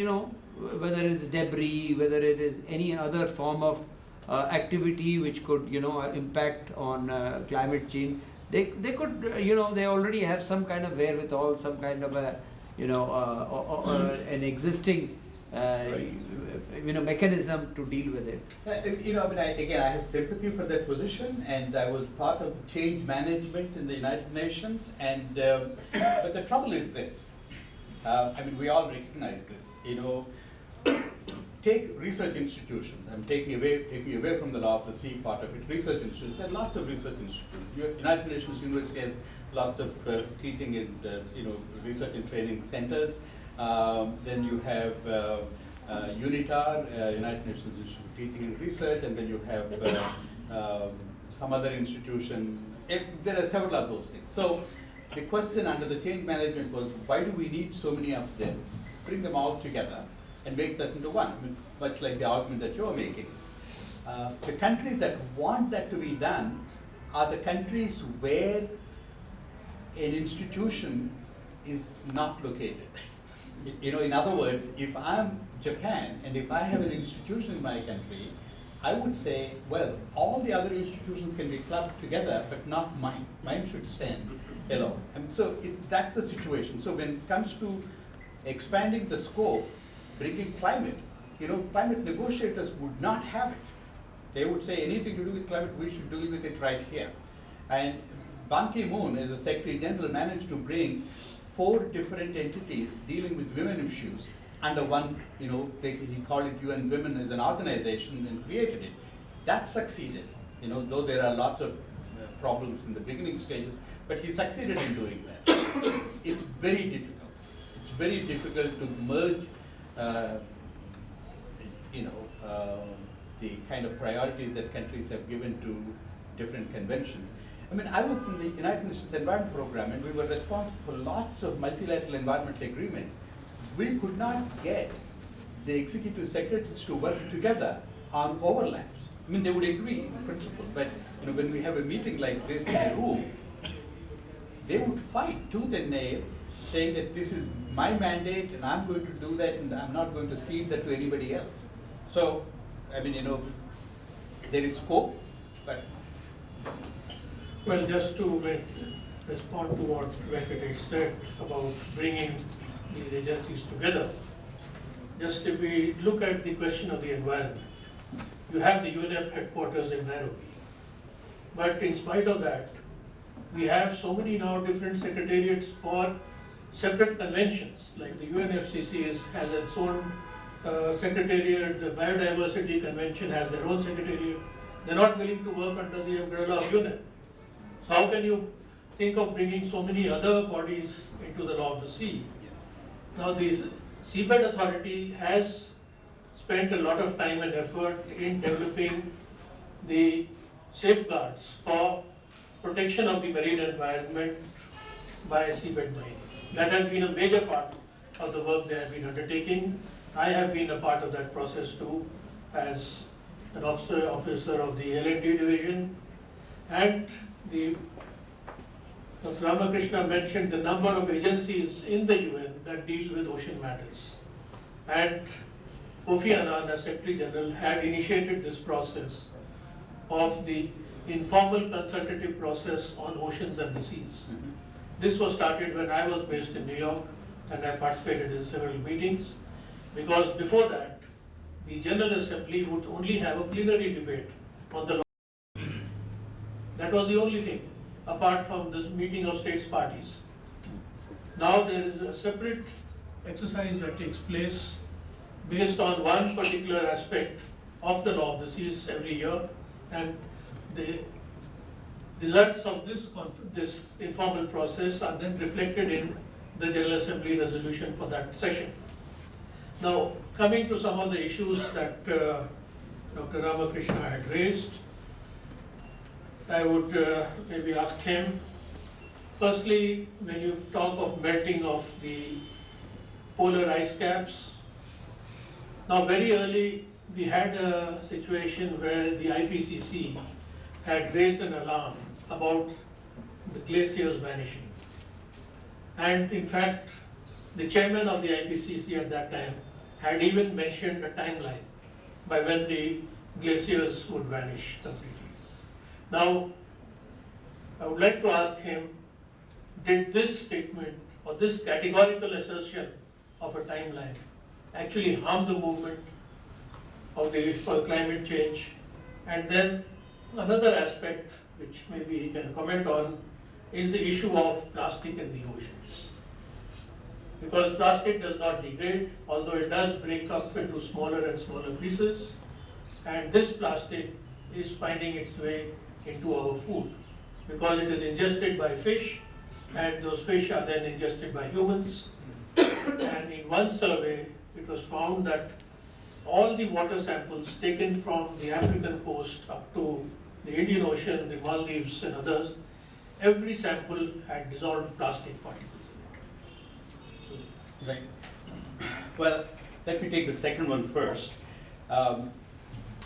whether it's debris, whether it is any other form of activity which could, impact on climate change, they could, they already have some kind of wherewithal, some kind of a, an existing, mechanism to deal with it. I have sympathy for that position, and I was part of change management in the United Nations, and but the trouble is this. We all recognize this. Take research institutions. I'm taking away from the law of the sea part of it. Research institutions. There are lots of research institutions. United Nations University has lots of teaching and research and training centers. Then you have UNITAR, United Nations Institute of Teaching and Research, and then you have some other institution. There are several of those things. So the question under the change management was, why do we need so many of them? Bring them all together and make that into one, much like the argument that you're making. The countries that want that to be done are the countries where an institution is not located. In other words, if I'm Japan and if I have an institution in my country, I would say, well, all the other institutions can be clubbed together, but not mine. Mine should stand alone. And so that's the situation. So when it comes to expanding the scope, bringing climate, climate negotiators would not have it. They would say anything to do with climate, we should deal with it right here. And Ban Ki-moon, as the Secretary General, managed to bring 4 different entities dealing with women issues under one, he called it UN Women as an organization and created it. That succeeded, though there are lots of problems in the beginning stages, but he succeeded in doing that. It's very difficult. It's very difficult to merge the kind of priorities that countries have given to different conventions. I was in the United Nations Environment Program, and we were responsible for lots of multilateral environmental agreements. We could not get the executive secretaries to work together on overlaps. They would agree in principle, but when we have a meeting like this in a room, they would fight tooth and nail, saying that this is my mandate and I'm going to do that and I'm not going to cede that to anybody else. So, there is scope, but... Well, just to respond to what Venkatesh said about bringing these agencies together, just if we look at the question of the environment, you have the UNEP headquarters in Nairobi, but in spite of that, we have so many now different secretariats for separate conventions, like the UNFCCC has its own secretariat, the Biodiversity Convention has their own secretariat. They're not willing to work under the umbrella of UNEP. So how can you think of bringing so many other bodies into the law of the sea? Now the Seabed Authority has spent a lot of time and effort in developing the safeguards for protection of the marine environment by seabed mining. That has been a major part of the work they have been undertaking. I have been a part of that process too, as an officer of the L&D division. And Dr. Ramakrishna mentioned the number of agencies in the UN that deal with ocean matters. And Kofi Annan, as Secretary General, had initiated this process of the informal consultative process on oceans and the seas. This was started when I was based in New York, and I participated in several meetings, because before that, the General Assembly would only have a plenary debate on the law. That was the only thing, apart from this meeting of states parties. Now there is a separate exercise that takes place based on one particular aspect of the law of the seas every year, and the results of this informal process are then reflected in the General Assembly resolution for that session. Now, coming to some of the issues that Dr. Ramakrishna had raised, I would maybe ask him, firstly, when you talk of melting of the polar ice caps, now very early we had a situation where the IPCC had raised an alarm about the glaciers vanishing. And in fact, the chairman of the IPCC at that time had even mentioned a timeline by when the glaciers would vanish completely. Now, I would like to ask him, did this statement or this categorical assertion of a timeline actually harm the movement of for climate change? And then another aspect which maybe he can comment on is the issue of plastic in the oceans. Because plastic does not degrade, although it does break up into smaller and smaller pieces, and this plastic is finding its way into our food because it is ingested by fish, and those fish are then ingested by humans. And in one survey, it was found that all the water samples taken from the African coast up to the Indian Ocean, the Maldives and others, every sample had dissolved plastic particles in it. Right. Well, let me take the second one first.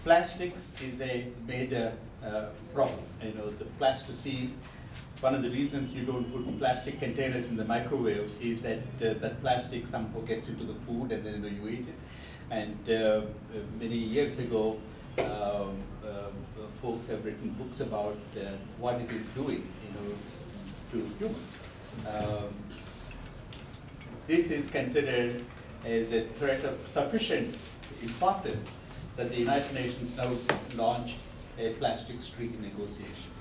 Plastics is a major problem. You know, the plasticine, one of the reasons you don't put plastic containers in the microwave is that that plastic somehow gets into the food and then you eat it. And many years ago, folks have written books about what it is doing, to humans. This is considered as a threat of sufficient importance that the United Nations now launched a plastics treaty negotiation.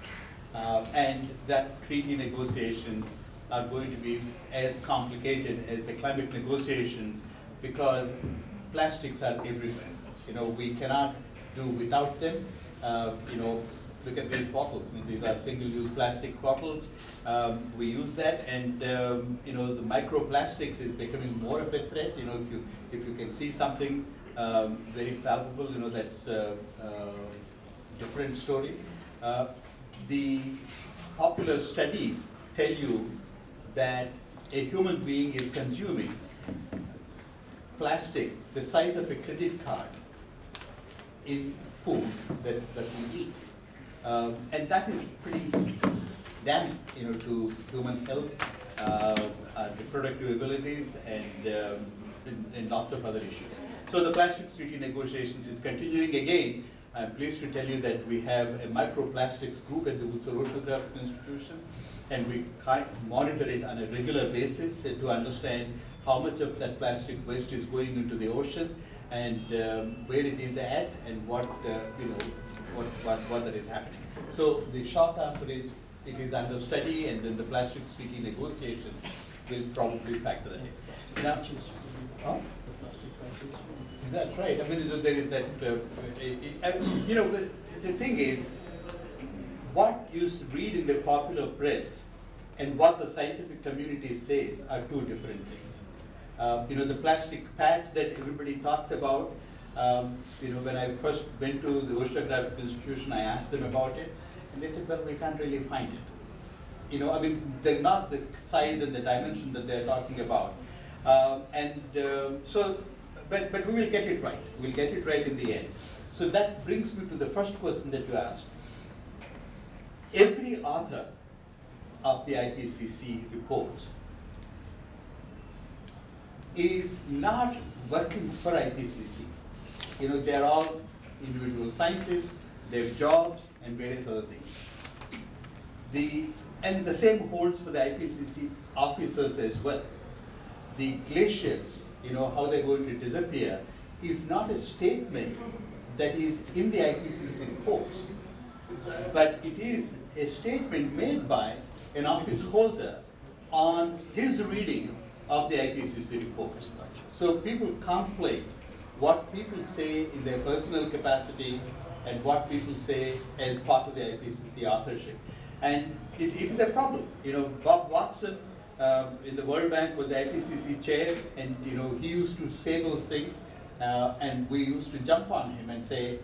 And that treaty negotiations are going to be as complicated as the climate negotiations because plastics are everywhere. We cannot do without them. Look at these bottles. I mean, these are single-use plastic bottles. We use that, and the microplastics is becoming more of a threat. If you can see something very palpable, that's a different story. The popular studies tell you that a human being is consuming plastic the size of a credit card in food that we eat. And that is pretty damning, to human health, reproductive abilities, and lots of other issues. So the plastics treaty negotiations is continuing again. I'm pleased to tell you that we have a microplastics group at the Oceanographic Institution, and we monitor it on a regular basis to understand how much of that plastic waste is going into the ocean and where it is at and what that is happening. So the short answer is it is under study, and then the plastics treaty negotiation will probably factor that in. Now, that's right. I mean, there is that. The thing is, what you read in the popular press and what the scientific community says are two different things. The plastic patch that everybody talks about. When I first went to the Oceanographic Institution, I asked them about it, And they said, well, we can't really find it. You know, I mean, they're not the size and the dimension that they're talking about. But we will get it right. We'll get it right in the end. So that brings me to the first question that you asked. Every author of the IPCC reports is not working for IPCC. You know, they're all individual scientists, they have jobs and various other things. And the same holds for the IPCC officers as well. The glaciers, you know, how they're going to disappear, is not a statement that is in the IPCC reports, but it is a statement made by an office holder on his reading of the IPCC reports. So people conflate what people say in their personal capacity and what people say as part of the IPCC authorship. And it is a problem. You know, Bob Watson in the World Bank was the IPCC chair, and you know, he used to say those things, and we used to jump on him and say,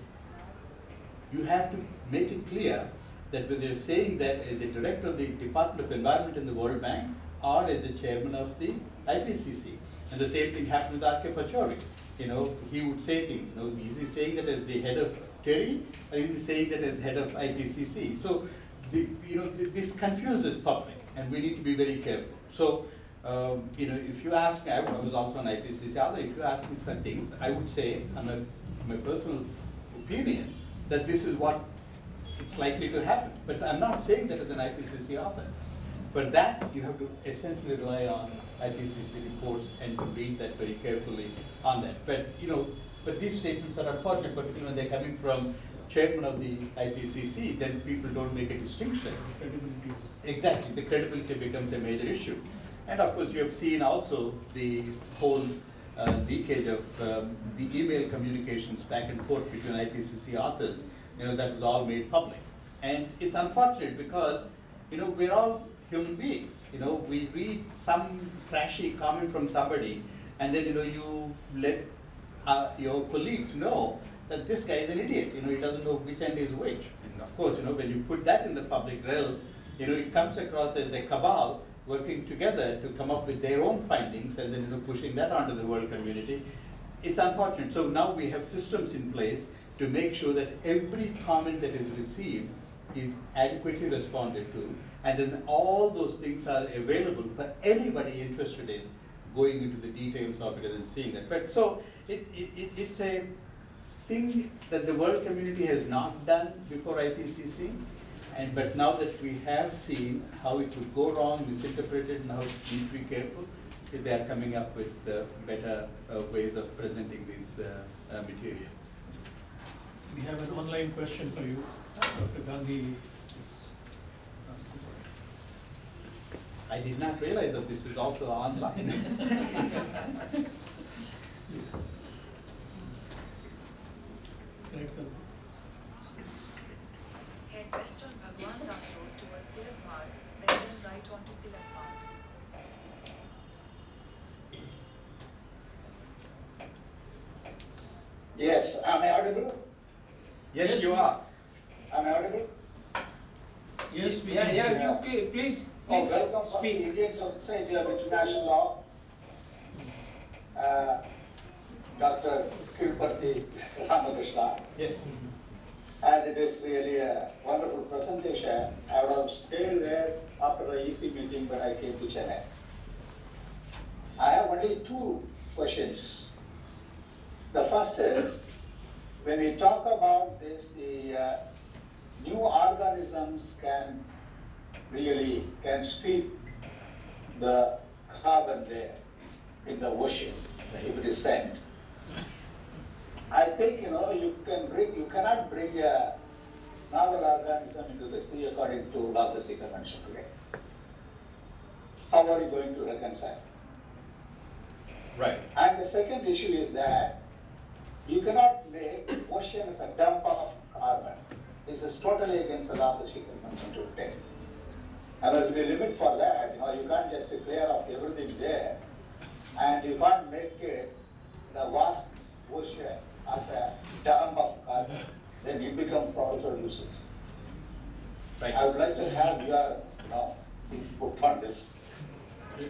you have to make it clear that whether you're saying that as the director of the Department of Environment in the World Bank or as the chairman of the IPCC. And the same thing happened with R.K. Pachauri. You know, he would say things, you know, is he saying that as the head of TERI, or is he saying that as head of IPCC? So, you know, this confuses public, and we need to be very careful. So, you know, if you ask me, I was also an IPCC author, if you ask me some things, I would say, on my personal opinion, that this is what it's likely to happen. But I'm not saying that as an IPCC author. For that, you have to essentially rely on IPCC reports and to read that very carefully on that. But, you know, but these statements are unfortunate, particularly when they're coming from chairman of the IPCC, then people don't make a distinction. Credibility. Exactly, the credibility becomes a major issue. And of course, you have seen also the whole leakage of the email communications back and forth between IPCC authors. You know, that was all made public. And it's unfortunate because, you know, we're all human beings. You know, we read some trashy comment from somebody, and then, you know, you let your colleagues know that this guy is an idiot. You know, he doesn't know which end is which. And of course, you know, when you put that in the public realm, you know, it comes across as a cabal working together to come up with their own findings and then, you know, pushing that onto the world community. It's unfortunate. So now we have systems in place to make sure that every comment that is received is adequately responded to, and then all those things are available for anybody interested in going into the details of it and seeing that. But so it's a thing that the world community has not done before IPCC, but now that we have seen how it could go wrong, misinterpreted, and how we need to be careful, they are coming up with better ways of presenting these materials. We have an online question for you, Dr. Gandhi. I did not realize that this is also online. Yes. Head west on Bhagwan Das Road toward Tilak Marg, then turn right onto Tilak Marg. Yes, am I audible? Yes, you are. Am I audible? Yes, we Yeah, can. yeah, you okay, please Welcome for the speak. Indian Society of International Law. Dr. Kilaparti Ramakrishna. Yes. And it is really a wonderful presentation. I would have stayed there after the EC meeting when I came to Chennai. I have only two questions. The first is, when we talk about this, the new organisms can streak the carbon there in the ocean if it is sent. I think, you know, you cannot bring a novel organism into the sea according to law of the sea convention today. How are you going to reconcile? Right. And the second issue is that you cannot make ocean as a dump of carbon. This is totally against the law of the sea convention today. And as we limit for that, you know, you can't just clear off everything there, and you can't make it the vast ocean as a dump of carbon. Then it becomes also useless. Right. I would like to have your input on this.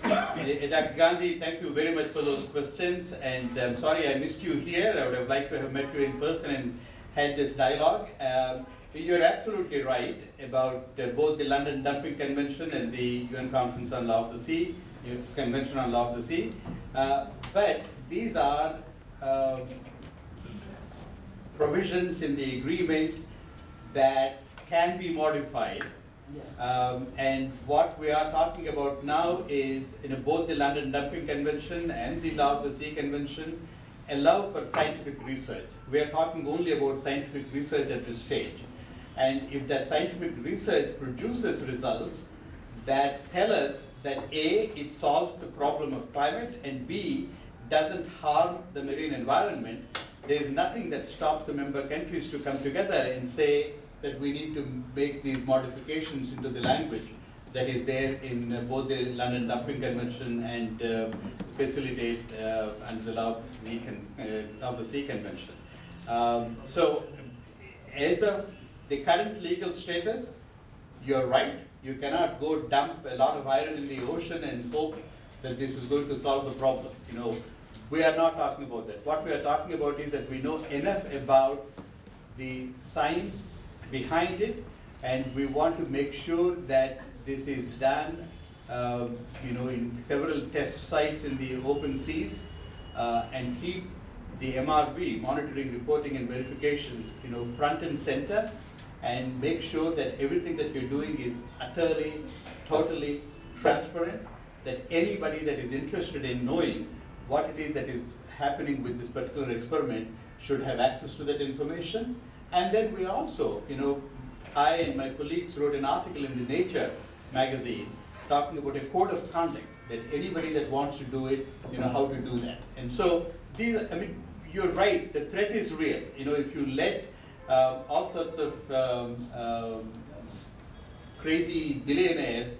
Dr. Gandhi, thank you very much for those questions, and I'm sorry I missed you here. I would have liked to have met you in person and had this dialogue. You're absolutely right about both the London Dumping Convention and the UN Conference on Law of the Sea, Convention on Law of the Sea. But these are provisions in the agreement that can be modified. And what we are talking about now is, both the London Dumping Convention and the Law of the Sea Convention allow for scientific research. We are talking only about scientific research at this stage. And if that scientific research produces results that tell us that A, it solves the problem of climate, and B, doesn't harm the marine environment, there is nothing that stops the member countries to come together and say that we need to make these modifications into the language that is there in both the London Dumping Convention and facilitate under the Law of the Sea Convention. So, as of the current legal status, you're right. You cannot go dump a lot of iron in the ocean and hope that this is going to solve the problem. We are not talking about that. What we are talking about is that we know enough about the science behind it, and we want to make sure that this is done, in several test sites in the open seas, and keep the MRV, monitoring, reporting, and verification, front and center, and make sure that everything that you're doing is utterly, totally transparent, that anybody that is interested in knowing what it is that is happening with this particular experiment should have access to that information. And then we also, I and my colleagues wrote an article in the Nature magazine talking about a code of conduct that anybody that wants to do it, how to do that. And so, you're right, the threat is real. If you let all sorts of crazy billionaires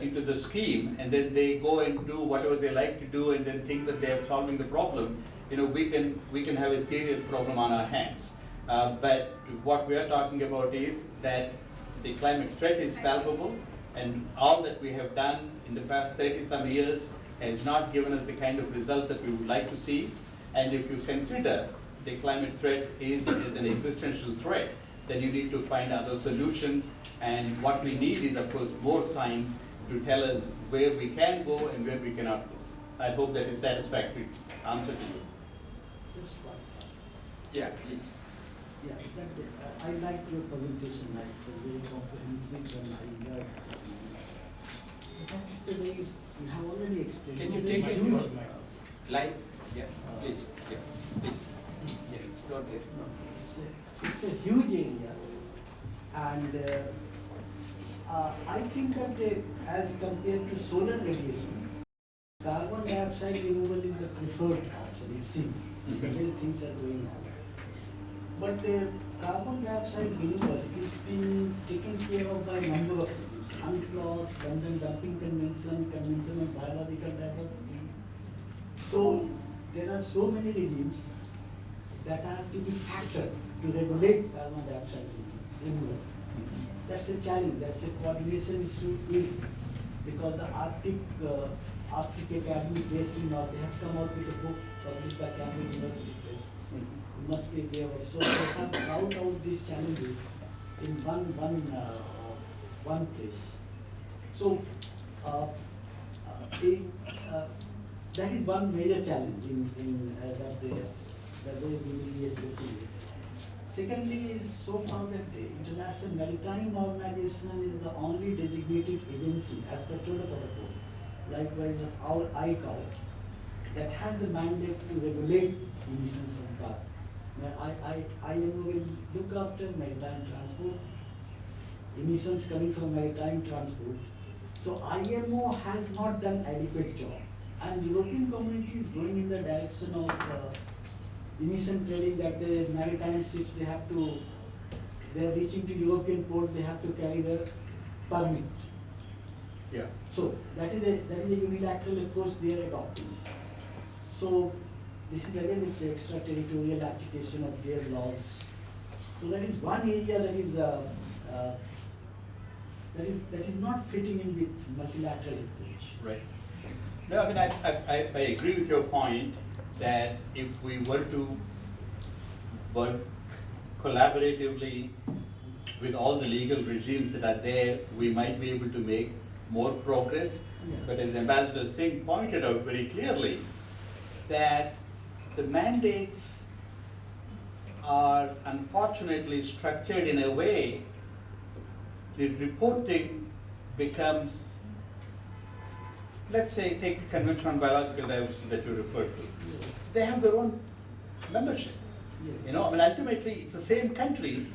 into the scheme, and then they go and do whatever they like to do, and then think that they are solving the problem, we can have a serious problem on our hands. But what we are talking about is that the climate threat is palpable, and all that we have done in the past 30-some years has not given us the kind of result that we would like to see. And if you consider the climate threat is an existential threat, then you need to find other solutions. And what we need is, of course, more science to tell us where we can go and where we cannot go. I hope that is a satisfactory answer to you. Just one. Yeah, please. Yeah, I liked your presentation. It was very comprehensive, and I learned. So there is, you have already explained. Can you take it your live? Yeah, please. Yeah, please. Yeah, it's not there. No. It's a huge area, and I think that as compared to solar radiation, carbon dioxide removal is the preferred option, it seems, the way things are going on. But carbon dioxide removal is being taken care of by a number of regimes. UNCLOS, London Dumping Convention, Convention on Biological Diversity. So there are so many regimes that are to be factored to regulate carbon dioxide removal. That's a challenge, that's a coordination issue, because the Arctic Academy based in North, they have come out with a book published by Cambridge University Press. You must be aware of. So they have brought out these challenges in one place. So that is one major challenge in that way we will be addressing it. Secondly is so far that the International Maritime Organization is the only designated agency as per Kyoto Protocol, likewise of our ICAO, that has the mandate to regulate emissions from carbon. IMO will look after maritime transport, emissions coming from maritime transport. So IMO has not done adequate job, and European community is going in the direction of emission trading, that the maritime ships, they are reaching to European port, they have to carry the permit. Yeah. So that is a unilateral approach they are adopting. So this is again, it's an extraterritorial application of their laws. So that is one area that is that is not fitting in with multilateral approach. Right. No, I mean, I agree with your point that if we were to work collaboratively with all the legal regimes that are there, we might be able to make more progress. Yeah. But as Ambassador Singh pointed out very clearly, that the mandates are unfortunately structured in a way the reporting becomes, let's say, take the Convention on Biological Diversity that you referred to. Yeah. They have their own membership. Yeah. You know, I mean, ultimately it's the same countries,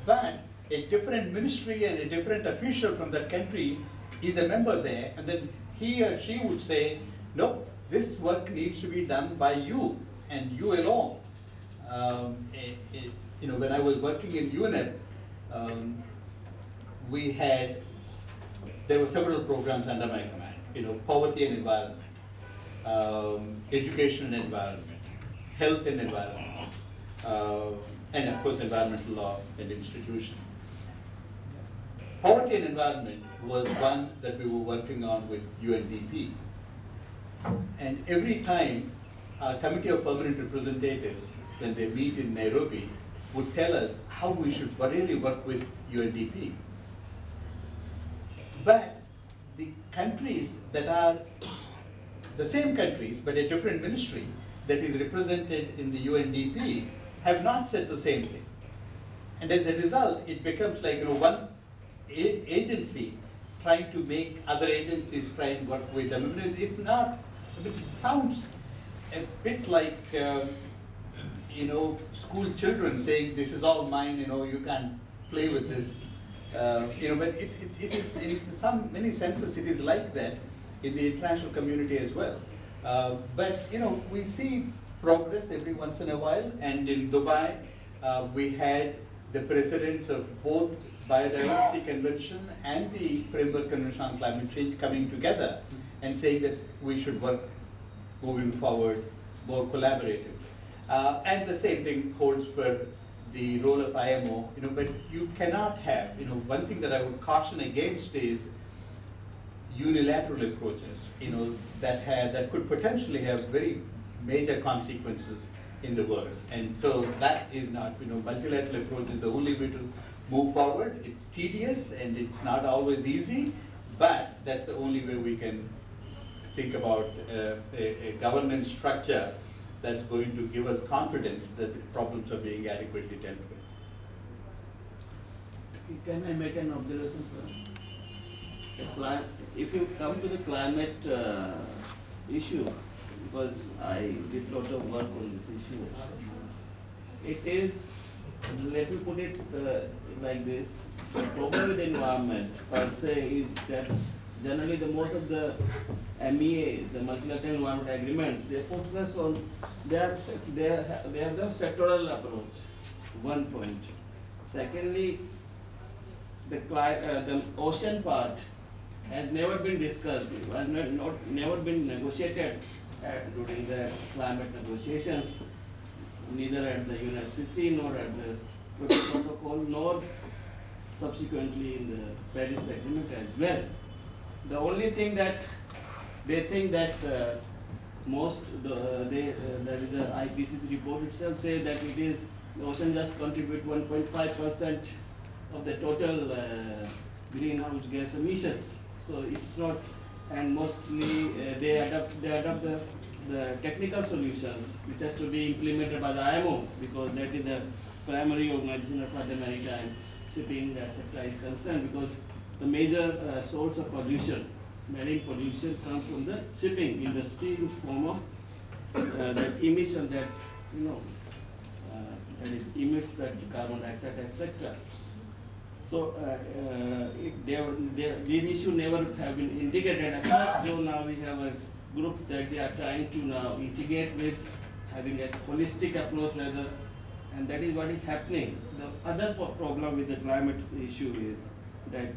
but a different ministry and a different official from that country is a member there, and then he or she would say, no, this work needs to be done by you and you alone. You know, when I was working in UNEP, there were several programs under my command. You know, poverty and environment, education and environment, health and environment, and of course environmental law and institution. Poverty and environment was one that we were working on with UNDP. And every time our Committee of Permanent Representatives, when they meet in Nairobi, would tell us how we should really work with UNDP. But the countries that are the same countries but a different ministry that is represented in the UNDP have not said the same thing. And as a result, it becomes like, you know, one agency trying to make other agencies try and work with them. I mean, it's not, I mean, it sounds a bit like, you know, school children saying, this is all mine, you know, you can't play with this. You know, but it is, in many senses, it is like that in the international community as well. But, you know, we see progress every once in a while, and in Dubai, we had the presidents of both Biodiversity Convention and the Framework Convention on Climate Change coming together and saying that we should work moving forward more collaboratively. And the same thing holds for the role of IMO, you know, but you cannot have, you know, one thing that I would caution against is unilateral approaches, you know, that could potentially have very major consequences in the world. And so that is not, you know, multilateral approach is the only way to move forward. It's tedious and it's not always easy, but that's the only way we can think about a governance structure that's going to give us confidence that the problems are being adequately dealt with. Can I make an observation, sir? If you come to the climate issue, because I did a lot of work on this issue, it is, let me put it like this, the problem with the environment per se is that generally the most of the MEA, the multilateral environment agreements, they focus on, they have the sectoral approach, one point. Secondly, the ocean part has never been discussed, has never been negotiated during the climate negotiations, neither at the UNFCCC nor at the Kyoto Protocol, nor subsequently in the Paris Agreement as well. The only thing that they think that that is the IPCC report itself says that it is the ocean just contribute 1.5% of the total greenhouse gas emissions. So it's not, and mostly they adopt the technical solutions which has to be implemented by the IMO, because that is the primary organization for the maritime shipping, etc. is concerned, because the major source of pollution, marine pollution, comes from the shipping industry in form of that emission that, you know, that it emits that carbon dioxide, etc. So these issues never have been integrated. As such, though now we have a group that they are trying to now integrate with, having a holistic approach rather, and that is what is happening. The other problem with the climate issue is that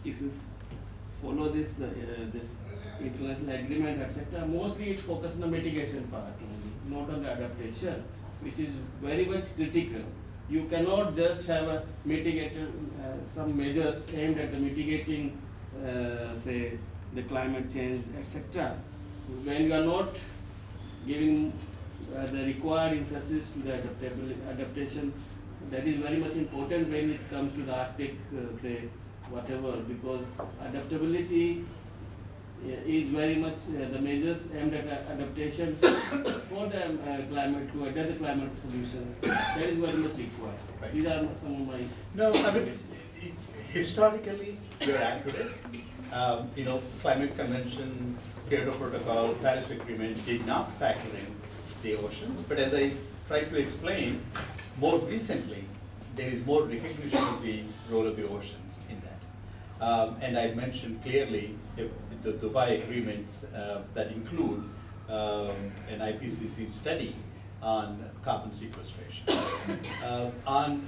if you follow this international agreement, etc., mostly it focuses on the mitigation part only, not on the adaptation, which is very much critical. You cannot just have a mitigated, some measures aimed at the mitigating, say, the climate change, etc. When you are not giving the required emphasis to the adaptation, that is very much important when it comes to the Arctic, say, whatever, because adaptability is very much the measures aimed at adaptation for the climate, to adapt the climate solutions. That is very much required. Right. These are some of my No, I mean, historically, you're accurate. Climate Convention, Kyoto Protocol, Paris Agreement did not factor in the oceans, but as I tried to explain, more recently, there is more recognition of the role of the oceans in that. And I mentioned clearly the Dubai agreements that include an IPCC study on carbon sequestration. On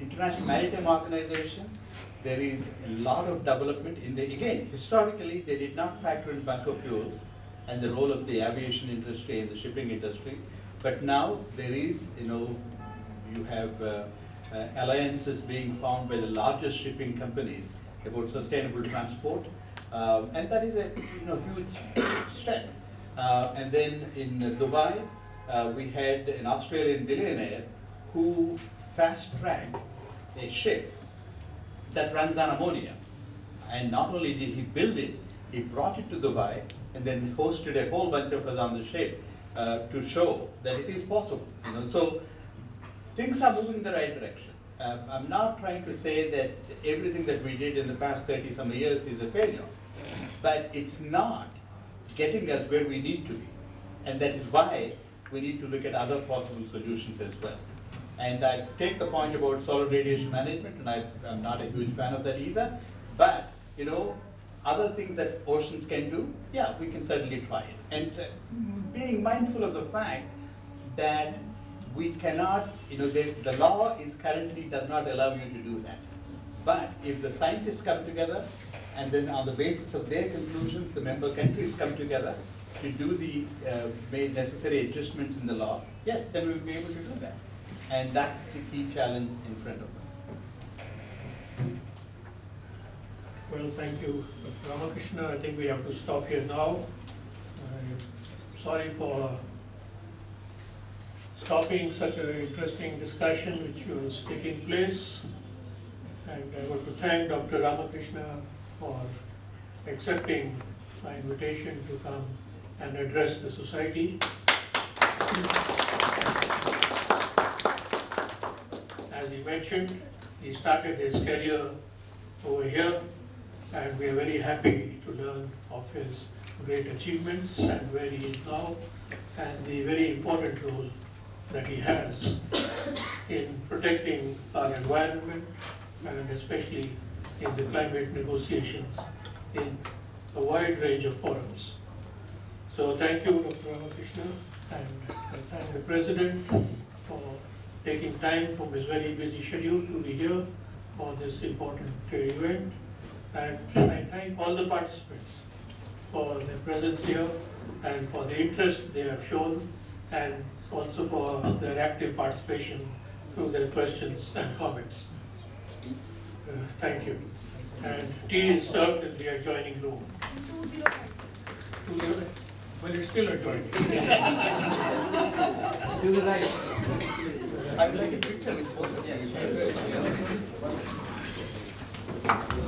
International Maritime Organization, there is a lot of development in the, again, historically, they did not factor in bunker fuels and the role of the aviation industry and the shipping industry. But now there is, you have alliances being formed by the largest shipping companies about sustainable transport. And that is a huge step. And then in Dubai, we had an Australian billionaire who fast-tracked a ship that runs on ammonia. And not only did he build it, he brought it to Dubai and then hosted a whole bunch of us on the ship to show that it is possible. So things are moving in the right direction. I'm not trying to say that everything that we did in the past 30-some years is a failure, but it's not getting us where we need to be. And that is why we need to look at other possible solutions as well. And I take the point about solar radiation management, and I'm not a huge fan of that either, but other things that oceans can do, yeah, we can certainly try it. And being mindful of the fact that we cannot, the law is currently does not allow you to do that. But if the scientists come together, and then on the basis of their conclusions, the member countries come together to do the necessary adjustments in the law, yes, then we'll be able to do that. And that's the key challenge in front of us. Well, thank you, Dr. Ramakrishna. I think we have to stop here now. I'm sorry for stopping such an interesting discussion which was taking place. And I want to thank Dr. Ramakrishna for accepting my invitation to come and address the society. As he mentioned, he started his career over here, and we are very happy to learn of his great achievements and where he is now, and the very important role that he has in protecting our environment, and especially in the climate negotiations in a wide range of forums. So thank you, Dr. Ramakrishna, and I thank the President for taking time from his very busy schedule to be here for this important event. And I thank all the participants for their presence here and for the interest they have shown, and also for their active participation through their questions and comments. Thank you. And tea is served in the adjoining room. 205. Well, it's still adjoining. To the right. I would like a picture with both of you.